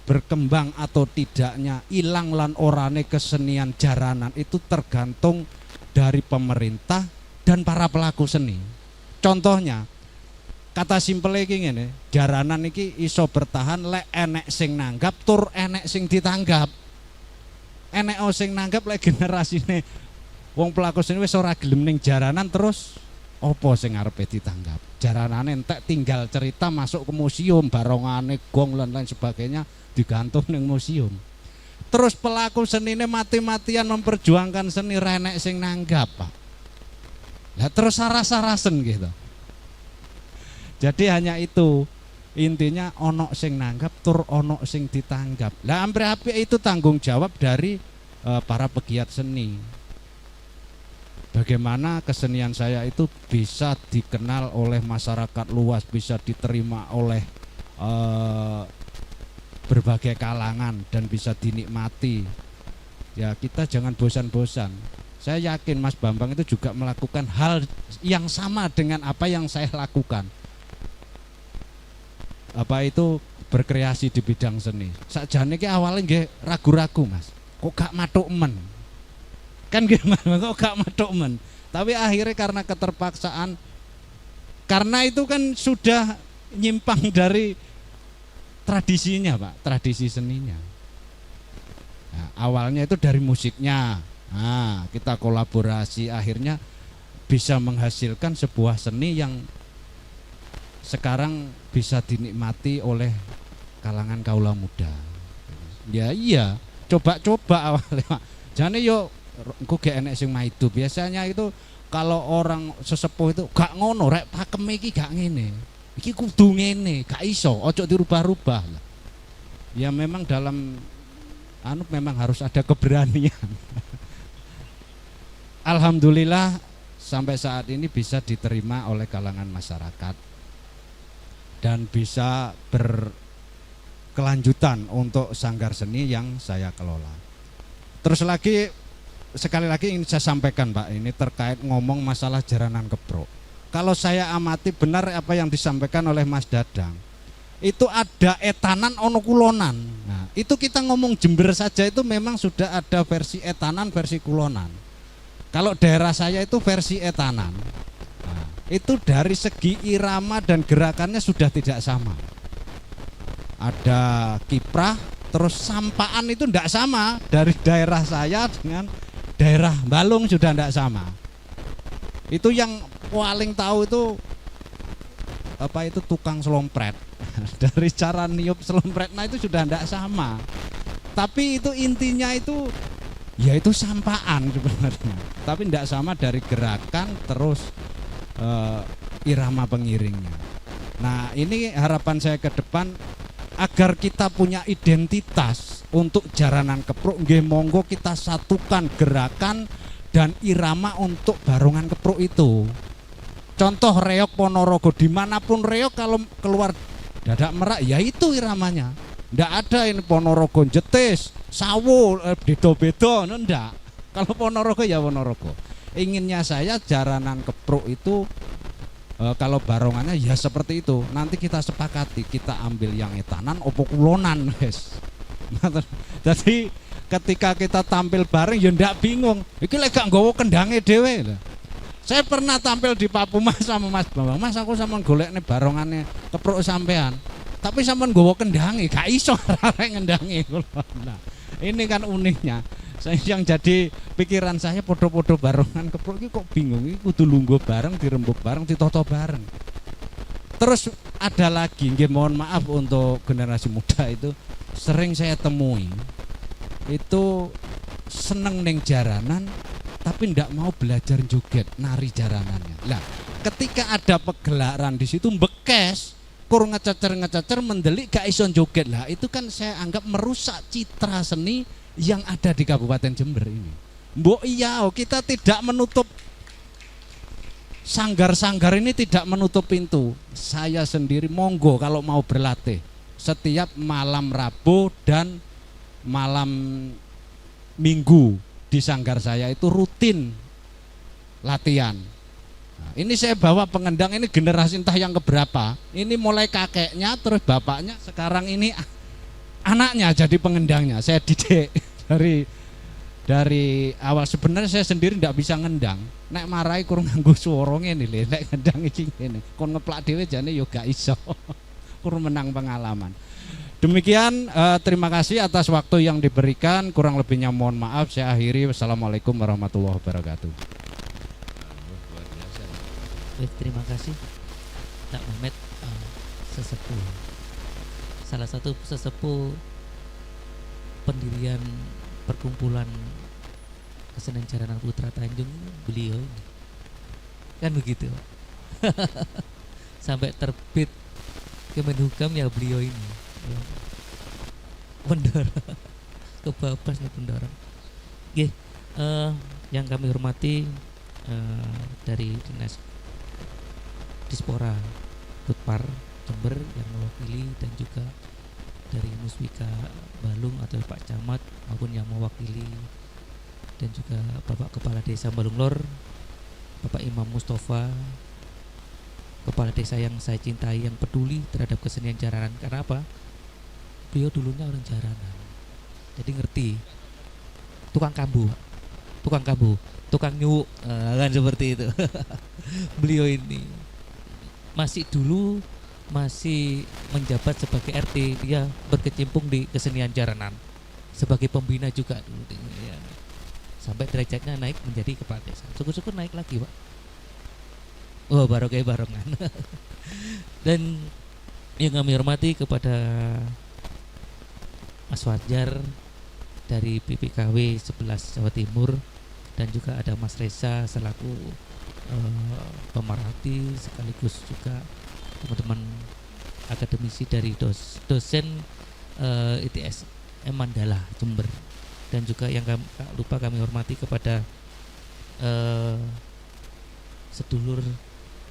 berkembang atau tidaknya ilang lan orane kesenian jaranan itu tergantung dari pemerintah dan para pelaku seni. Contohnya kata simpel iki ngene, jaranan iki iso bertahan lek enek sing nanggap tur enek sing ditanggap. Enek sing nanggap lek generasine wong pelaku seni wis ora gelem ning jaranan, terus apa sing arepe ditanggap? Jaranane entek tinggal cerita masuk ke museum, barongane gong dan lain sebagainya digantung ning museum. Terus pelaku senine mati-matian memperjuangkan seni, renek sing nanggap, Pak. Lah terus saras-sarasen gitu. Jadi hanya itu intinya, ono sing nanggap tur ono sing ditanggap. Lah ampre apik itu tanggung jawab dari para pegiat seni. Bagaimana kesenian saya itu bisa dikenal oleh masyarakat luas, bisa diterima oleh berbagai kalangan dan bisa dinikmati. Ya kita jangan bosan-bosan. Saya yakin Mas Bambang itu juga melakukan hal yang sama dengan apa yang saya lakukan. Apa itu berkreasi di bidang seni. Sakjane ki awalnya nggih ragu-ragu Mas. Kok gak matuk men? Kan gimana kok gak matuk men? Tapi akhirnya karena keterpaksaan Karena itu kan sudah nyimpang dari tradisinya Pak, tradisi seninya. Nah, awalnya itu dari musiknya. Nah, kita kolaborasi akhirnya bisa menghasilkan sebuah seni yang sekarang bisa dinikmati oleh kalangan kaula muda. Ya iya, coba-coba awalnya. Jane yo engko gak enek sing maido. Biasanya itu kalau orang sesepuh itu gak ngono, rek pakem iki gak ngene. Iki kudu ngene, gak iso, ojo dirubah-rubah lah. Ya memang dalam memang harus ada keberanian. Alhamdulillah sampai saat ini bisa diterima oleh kalangan masyarakat dan bisa berkelanjutan untuk sanggar seni yang saya kelola. Terus lagi sekali lagi ingin saya sampaikan Pak, ini terkait ngomong masalah jaranan keprok. Kalau saya amati benar apa yang disampaikan oleh Mas Dadang, itu ada etanan ono kulonan. Nah, itu kita ngomong Jember saja itu memang sudah ada versi etanan, versi kulonan. Kalau daerah saya itu versi etanan. Nah, itu dari segi irama dan gerakannya sudah tidak sama. Ada kiprah, terus sampaan itu tidak sama dari daerah saya dengan daerah Balung sudah tidak sama. Itu yang paling tahu itu apa itu tukang selompret. Dari cara niup selompretnya itu sudah tidak sama. Tapi itu intinya itu ya itu sampaan sebenarnya. Tapi tidak sama dari gerakan terus irama pengiringnya. Nah, ini harapan saya ke depan agar kita punya identitas untuk jaranan kepruk, nggih monggo kita satukan gerakan dan irama untuk barongan kepruk itu. Contoh reog Ponorogo, dimanapun reog kalau keluar Dadak Merak ya itu iramanya. Ndak ada ini Ponorogo jetis, sawo, beda-beda, ndak. Kalau Ponorogo ya Ponorogo. Inginnya saya jaranan kepruk itu kalau barongannya ya seperti itu. Nanti kita sepakati, kita ambil yang etanan opo kulonan, guys. Jadi ketika kita tampil bareng ya ndak bingung. Iki lek gak nggawa kendange dhewe. Saya pernah tampil di Papumas sama Mas Bambang. Mas aku sampean golekne barongannya kepruk sampean. Tapi sampean nggawa kendange, gak iso arek ngendange. Nah, ini kan uniknya. Saya yang jadi pikiran saya podo-podo barongan kepruk iki kok bingung. Iki kudu lungguh bareng, dirembuk bareng, ditoto bareng. Terus ada lagi, nggih mohon maaf untuk generasi muda itu sering saya temui itu seneng neng jaranan tapi ndak mau belajar joget nari jaranannya. Lah, ketika ada pegelaran di situ bekes, kur ngececer mendelik gak iso joget. Lah, itu kan saya anggap merusak citra seni yang ada di Kabupaten Jember ini. Mbok iya, kita tidak menutup sanggar-sanggar ini tidak menutup pintu. Saya sendiri monggo kalau mau berlatih setiap malam Rabu dan malam Minggu di sanggar saya itu rutin latihan. Nah, ini saya bawa pengendang ini generasi entah yang keberapa. Ini mulai kakeknya terus bapaknya, sekarang ini anaknya jadi pengendangnya. Saya didik dari awal. Sebenarnya saya sendiri tidak bisa ngendang. Nek marahi kurang nganggo swara ngene lho, nek ngendang iki ngene. Kon ngeplak dhewe jane yo gak iso. Kurang menang pengalaman. Demikian terima kasih atas waktu yang diberikan. Kurang lebihnya mohon maaf. Saya akhiri. Wassalamualaikum warahmatullahi wabarakatuh. Baik, terima kasih Pak Muhammad, sesepuh, salah satu sesepuh pendirian perkumpulan kesenian jaranan Putra Tanjung, beliau ini kan begitu. Sampai terbit Kemenhukam ya beliau ini mendorong kebabas nih mendorong. Oke, yang kami hormati dari Dinas Dispora Putpar Jember yang mewakili, dan juga dari Musbika Balung atau Pak Camat maupun yang mewakili, dan juga Bapak Kepala Desa Balung Lor, Bapak Imam Mustafa, Kepala Desa yang saya cintai, yang peduli terhadap kesenian jaranan. Karena apa? Beliau dulunya orang jaranan, jadi ngerti tukang kambu, tukang nyuk, kan seperti itu. Beliau ini masih menjabat sebagai RT, dia berkecimpung di kesenian jaranan sebagai pembina juga dulu ya. Sampai derajatnya naik menjadi kepala desa. Syukur-syukur naik lagi, Pak. Oh, barongan. Dan yang kami hormati kepada Mas Wajar dari PPKW 11 Jawa Timur, dan juga ada Mas Reza selaku pemerhati sekaligus juga teman-teman akademisi dari dosen ITS Mandala Jember, dan juga yang lupa kami hormati kepada sedulur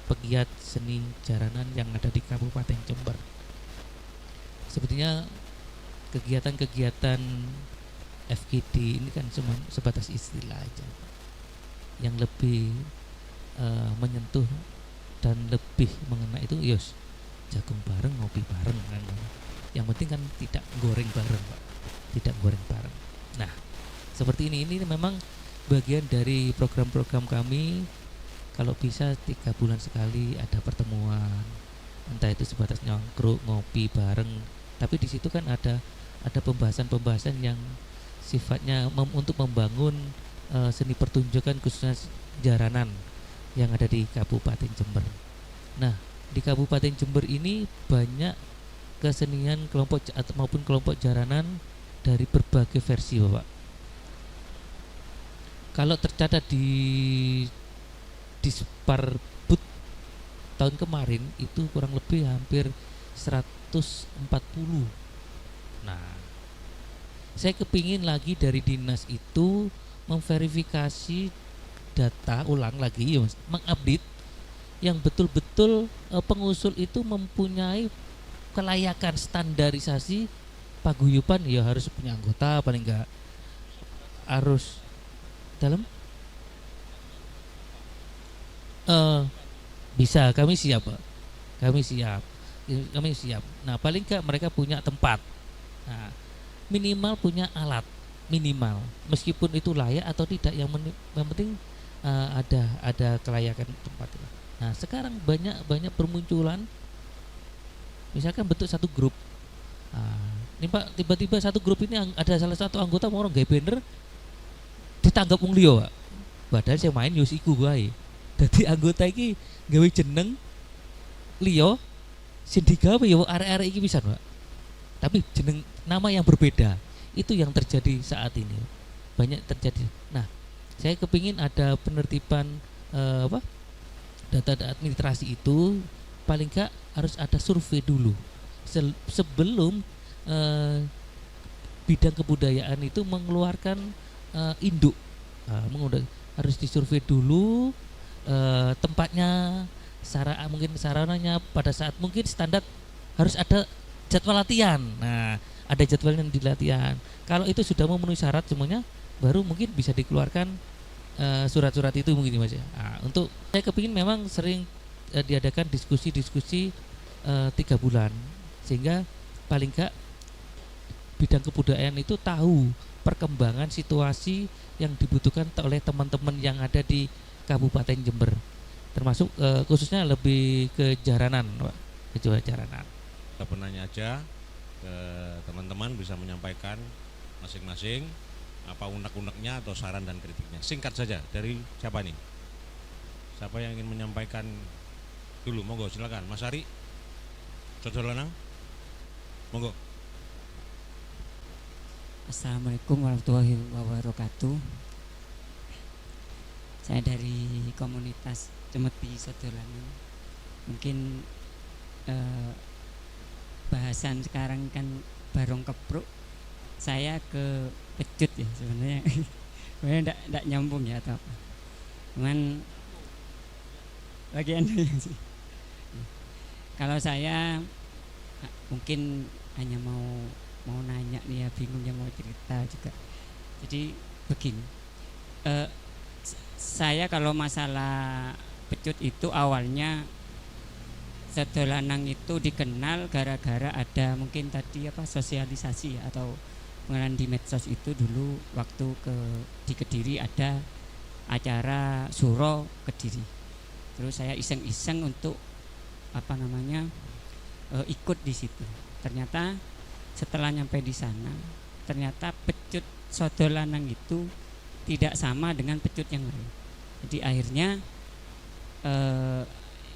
pegiat seni jaranan yang ada di Kabupaten Jember. Sebetulnya kegiatan-kegiatan FGD ini kan cuma sebatas istilah aja, yang lebih menyentuh dan lebih mengena itu yos jagung bareng, ngopi bareng kan. Yang penting kan tidak goreng bareng, Pak. Tidak goreng bareng. Nah, seperti ini memang bagian dari program-program kami. Kalau bisa 3 bulan sekali ada pertemuan, entah itu sebatas nyongkruk, ngopi bareng. Tapi di situ kan ada pembahasan-pembahasan yang sifatnya untuk membangun seni pertunjukan khususnya jaranan yang ada di Kabupaten Jember. Nah, di Kabupaten Jember ini banyak kesenian kelompok maupun kelompok jaranan dari berbagai versi, Bapak. Kalau tercatat di Disparbud tahun kemarin itu kurang lebih hampir 140. Nah, saya kepingin lagi dari dinas itu memverifikasi data ulang lagi, mengupdate yang betul-betul pengusul itu mempunyai kelayakan standarisasi paguyuban, ya harus punya anggota paling enggak harus dalam bisa, kami siap, Pak. Kami siap. Nah, paling enggak mereka punya tempat. Nah, minimal punya alat, minimal. Meskipun itu layak atau tidak, yang penting ada kelayakan tempat. Nah, sekarang banyak bermunculan, misalkan bentuk satu grup. Ini Pak, tiba-tiba satu grup ini ada salah satu anggota mau orang gawe banner ditanggap wong liya, Pak. Padahal saya main yus iku wae. Dadi anggota iki gawe jeneng liya sing digawe ya arek-arek iki pisan, Pak. Tapi jeneng nama yang berbeda. Itu yang terjadi saat ini. Banyak terjadi. Nah, saya kepingin ada penertiban data administrasi itu, paling enggak harus ada survei dulu sebelum bidang kebudayaan itu mengeluarkan induk. Harus disurvei dulu tempatnya, mungkin sarananya, pada saat mungkin standar harus ada jadwal latihan. Nah, ada jadwal yang dilatihan. Kalau itu sudah memenuhi syarat semuanya, baru mungkin bisa dikeluarkan surat-surat itu mungkin, Mas ya. Nah, untuk saya kepingin memang sering diadakan diskusi-diskusi 3 bulan, sehingga paling enggak bidang kebudayaan itu tahu perkembangan situasi yang dibutuhkan oleh teman-teman yang ada di Kabupaten Jember, termasuk khususnya lebih ke jaranan, Pak, ke jaranan. Kita penanya aja ke teman-teman, bisa menyampaikan masing-masing apa unek-uneknya atau saran dan kritiknya. Singkat saja, dari siapa nih? Siapa yang ingin menyampaikan dulu? Monggo, silakan. Mas Ari, Cocok Lanang, monggo. Assalamualaikum warahmatullahi wabarakatuh. Saya dari komunitas Cemeti Sodolanang. Mungkin bahasan sekarang kan barong kepruk. Saya ke pecut ya sebenarnya. Sebenarnya enggak nyambung ya atau apa. Cuman bagian sih. Kalau saya mungkin hanya mau nanya nih ya, bingung ya mau cerita juga. Jadi begini, saya kalau masalah pecut itu awalnya Sodolanang itu dikenal gara-gara ada mungkin tadi sosialisasi ya, atau pengenalan di medsos itu dulu waktu di Kediri ada acara Suro Kediri. Terus saya iseng-iseng untuk ikut di situ. Ternyata setelah nyampe di sana, ternyata pecut soto lanang itu tidak sama dengan pecut yang lain. Jadi akhirnya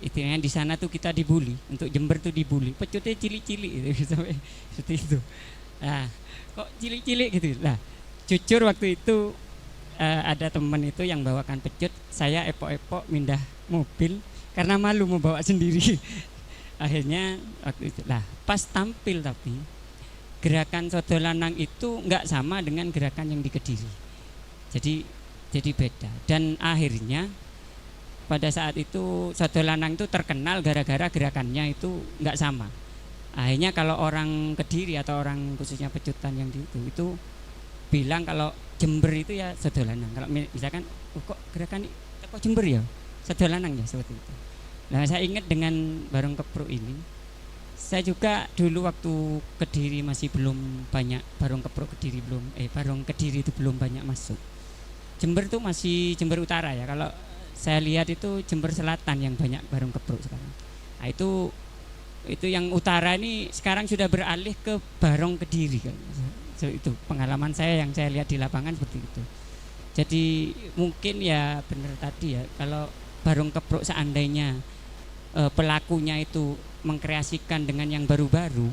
intinya di sana tuh kita dibully, untuk Jember tuh dibully, pecutnya cilik-cilik gitu, sampai seperti itu. Nah, kok cilik-cilik gitu. Nah, jujur waktu itu ada teman itu yang bawakan pecut, saya epok-epok mindah mobil karena malu mau bawa sendiri. Akhirnya waktu itu, pas tampil tapi gerakan soto lanang itu nggak sama dengan gerakan yang di Kediri. Jadi beda. Dan akhirnya pada saat itu soto lanang itu terkenal gara-gara gerakannya itu nggak sama. Akhirnya kalau orang Kediri atau orang khususnya pecutan yang itu bilang kalau Jember itu ya soto lanang. Kalau misalkan kok gerakan kok Jember ya soto lanang ya, seperti itu. Nah, saya ingat dengan Barong Kepruk ini, saya juga dulu waktu Kediri masih belum banyak, Barong Kepruk Kediri belum, Barong Kediri itu belum banyak masuk. Jember tuh masih Jember Utara ya. Kalau saya lihat itu Jember Selatan yang banyak Barong Kepruk sekarang. Nah, itu yang utara ini sekarang sudah beralih ke Barong Kediri kan. So, itu pengalaman saya yang saya lihat di lapangan seperti itu. Jadi mungkin ya benar tadi ya, kalau Barong Kepruk seandainya pelakunya itu mengkreasikan dengan yang baru-baru,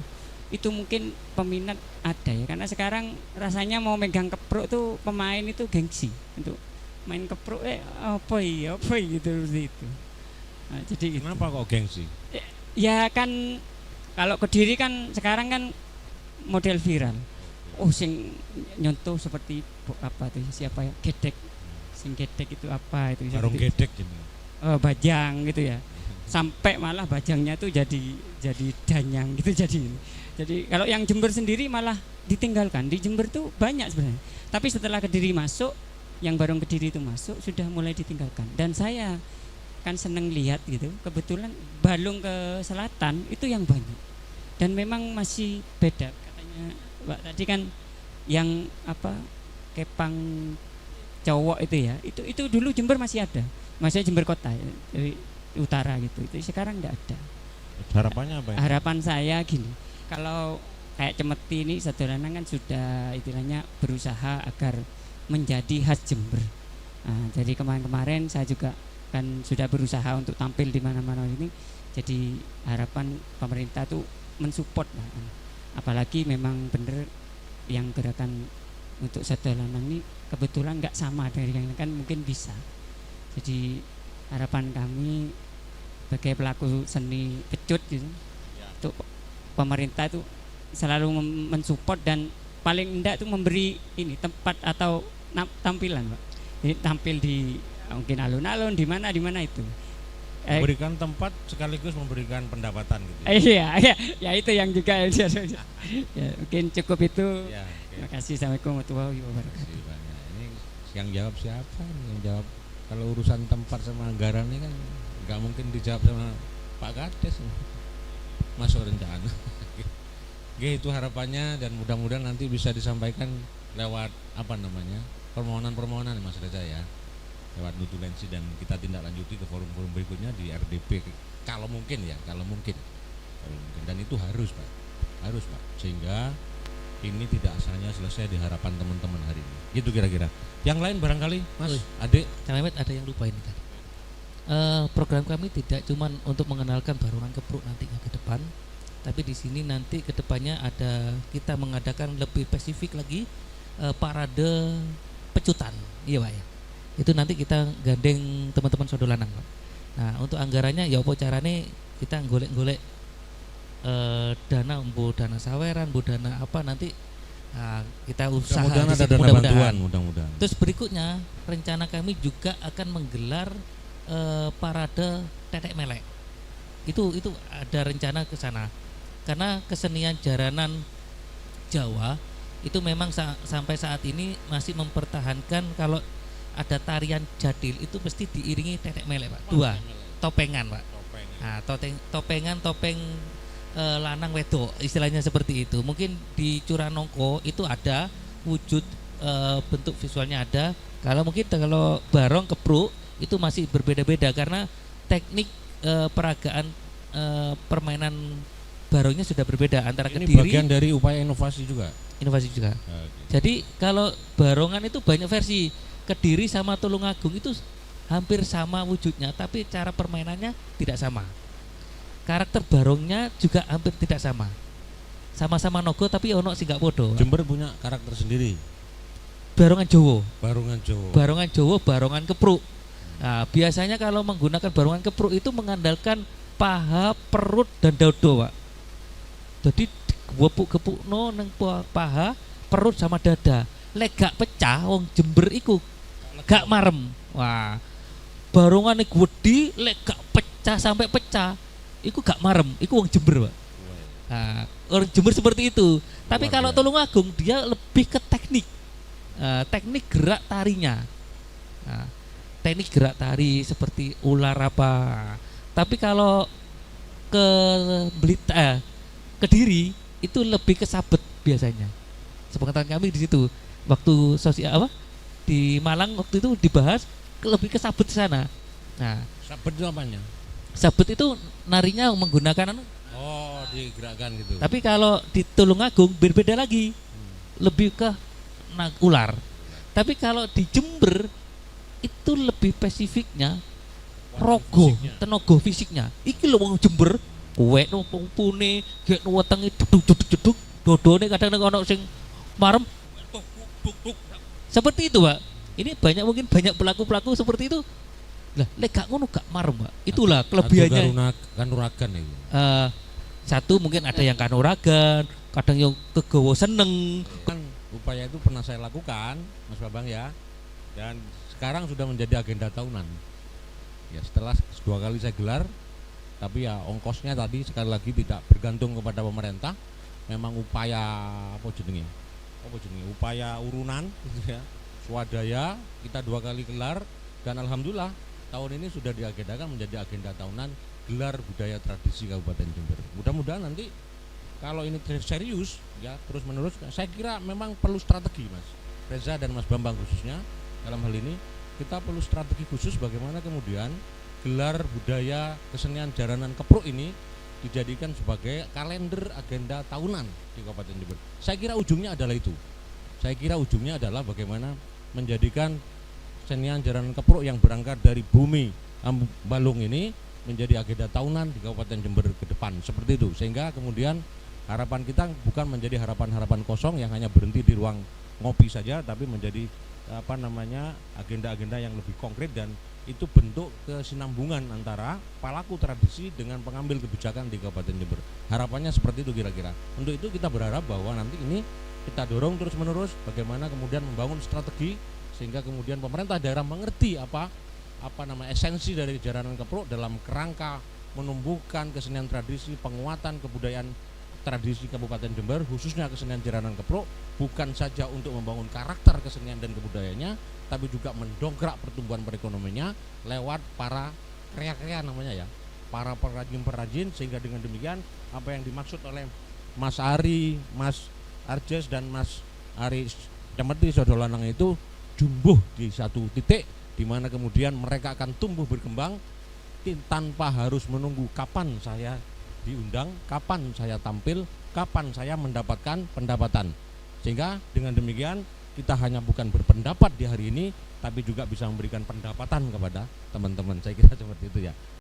itu mungkin peminat ada ya, karena sekarang rasanya mau megang kepruk tuh pemain itu gengsi untuk main kepruk apa gitu seperti itu. Nah, jadi kenapa kok gengsi? Ya kan kalau Kediri kan sekarang kan model viral. Oh, sing nyontoh seperti apa tuh, siapa ya, gedek, sing gedek itu apa itu, Barong gedek ini. Bajang gitu ya. Sampai malah bajangnya tuh jadi danyang gitu. Jadi kalau yang Jember sendiri malah ditinggalkan. Di Jember tuh banyak sebenarnya. Tapi setelah Kediri masuk, yang Barong Kediri itu masuk, sudah mulai ditinggalkan. Dan saya kan seneng lihat gitu. Kebetulan Balung ke selatan itu yang banyak. Dan memang masih beda katanya Mbak tadi kan, yang apa, kepang cowok itu ya. Itu dulu Jember masih ada. Maksudnya Jember kota ya, dari utara gitu. Itu sekarang enggak ada. Harapannya apa ya? Harapan saya gini, kalau kayak Cemeti ini soto lanang kan sudah istilahnya berusaha agar menjadi khas Jember. Nah, jadi kemarin-kemarin saya juga kan sudah berusaha untuk tampil di mana-mana ini. Jadi harapan pemerintah tuh mensupport lah. Apalagi memang bener yang gerakan untuk soto lanang ini kebetulan nggak sama dengan yang kan, mungkin bisa. Jadi harapan kami sebagai pelaku seni pecut gitu, untuk pemerintah itu selalu mensupport dan paling enggak itu memberi ini tempat atau tampilan, Pak. Jadi tampil di mungkin alun-alun di mana itu. Memberikan tempat sekaligus memberikan pendapatan gitu. Iya, ya itu yang juga ya, mungkin cukup itu. Ya, Terima kasih. Assalamualaikum warahmatullahi wabarakatuh. Ini yang jawab siapa? Yang jawab kalau urusan tempat sama anggaran ini kan nggak mungkin dijawab sama Pak Kades. Masuk rencana. Oke, itu harapannya dan mudah-mudahan nanti bisa disampaikan lewat permohonan-permohonan Mas Reza ya, lewat nutulensi, dan kita tindak lanjuti ke forum-forum berikutnya di RDP kalau mungkin, dan itu harus Pak, sehingga ini tidak hanya selesai di harapan teman-teman hari ini, gitu kira-kira. Yang lain barangkali Mas, Adik, Kang Mehmet ada yang lupa ini tadi. Program kami tidak cuma untuk mengenalkan Barongan Kepruk nantinya ke depan, tapi di sini nanti ke depannya ada kita mengadakan lebih spesifik lagi parade pecutan, iya Pak ya. Itu nanti kita gandeng teman-teman sodo lanang, Pak. Nah, untuk anggarannya ya apa carane kita golek-golek dana, dana saweran, dana apa nanti. Nah, kita usaha mudah-mudahan ada dana bantuan, mudah-mudahan. Terus berikutnya rencana kami juga akan menggelar parade tetek melek. Itu ada rencana ke sana. Karena kesenian jaranan Jawa itu memang sampai saat ini masih mempertahankan kalau ada tarian jadil itu mesti diiringi tetek melek, Pak. Dua, topengan, Pak. Nah, topeng lanang wedok, istilahnya seperti itu. Mungkin di Curanongko itu ada wujud bentuk visualnya ada. Kalau Barong Kepruk itu masih berbeda-beda karena teknik peragaan permainan barongnya sudah berbeda antara Ini Kediri, bagian dari upaya inovasi juga. inovasi juga. Jadi kalau barongan itu banyak versi. Kediri sama Tulungagung itu hampir sama wujudnya, tapi cara permainannya tidak sama. Karakter barongnya juga hampir tidak sama. Sama-sama nogo tapi ono sing gak podo. Jember punya karakter sendiri. Barongan Jowo, Barongan Jawa. barongan Jowo, barongan kepruk. Nah, biasanya kalau menggunakan barongan kepruk itu mengandalkan paha, perut dan dado, Pak. Jadi gepuk-gepukno nang paha, perut sama dada. Lek gak pecah wong Jember iku gak marem. Wah. Barongane gedhi lek gak pecah sampai pecah, iku gak marem, iku wong Jember, Pak. Nah, orang Jember seperti itu. Tapi kalau Tulungagung dia lebih ke teknik. Teknik gerak tarinya. Nah, teknik gerak tari seperti ular apa. Tapi kalau ke Kediri itu lebih ke sabet biasanya. Sepengetahuan kami di situ. Waktu sosial apa? Di Malang waktu itu dibahas lebih ke sabet sana. Nah, Sabet itu apanya? sabet itu narinya menggunakan Oh, digerakkan gitu. tapi kalau di Tulungagung berbeda lagi. Lebih ke ular. Tapi kalau di Jember itu lebih spesifiknya rogo, fisiknya. tenaga fisiknya. Iki lho wong Jember, kowe no pune, gek no wetenge duduk-duduk, dodone kadang ono sing marem duk. Seperti itu, Pak. Ini mungkin banyak pelaku-pelaku seperti itu. Lah, lek gak ngono gak marem, Pak. Itulah kelebihannya. Kanuragan itu. Satu mungkin ada yang kanuragan, kadang yang kegawa seneng. Kan upaya itu pernah saya lakukan, Mas Babang ya. Dan sekarang sudah menjadi agenda tahunan. Ya, setelah 2 kali saya gelar, tapi ya ongkosnya tadi sekali lagi tidak bergantung kepada pemerintah. Memang upaya upaya urunan gitu ya. Swadaya kita 2 kali gelar dan alhamdulillah tahun ini sudah diagendakan menjadi agenda tahunan gelar budaya tradisi Kabupaten Jember. Mudah-mudahan nanti kalau ini serius ya terus menerus, saya kira memang perlu strategi, Mas Reza dan Mas Bambang khususnya dalam hal ini kita perlu strategi khusus bagaimana kemudian gelar budaya kesenian jaranan kepruk ini dijadikan sebagai kalender agenda tahunan di Kabupaten Jember. Saya kira ujungnya adalah itu. Saya kira ujungnya adalah bagaimana menjadikan kesenian jaranan kepruk yang berangkat dari bumi Balung ini menjadi agenda tahunan di Kabupaten Jember ke depan. Seperti itu. Sehingga kemudian harapan kita bukan menjadi harapan-harapan kosong yang hanya berhenti di ruang ngopi saja, tapi menjadi agenda-agenda yang lebih konkret dan itu bentuk kesinambungan antara pelaku tradisi dengan pengambil kebijakan di Kabupaten Jember. Harapannya seperti itu kira-kira. Untuk itu kita berharap bahwa nanti ini kita dorong terus-menerus bagaimana kemudian membangun strategi sehingga kemudian pemerintah daerah mengerti esensi dari jaranan kepruk dalam kerangka menumbuhkan kesenian tradisi, penguatan kebudayaan tradisi Kabupaten Jember khususnya kesenian jaranan kepruk, bukan saja untuk membangun karakter kesenian dan kebudayaannya, tapi juga mendongkrak pertumbuhan perekonomiannya lewat para krea-krea namanya ya, para perajin-perajin, sehingga dengan demikian apa yang dimaksud oleh Mas Ari, Mas Arjes dan Mas Ari Cemeti Sodolanang itu jumbuh di satu titik di mana kemudian mereka akan tumbuh berkembang tanpa harus menunggu kapan saya diundang, kapan saya tampil, kapan saya mendapatkan pendapatan. Sehingga dengan demikian kita hanya bukan berpendapat di hari ini, tapi juga bisa memberikan pendapatan kepada teman-teman. Saya kira seperti itu ya.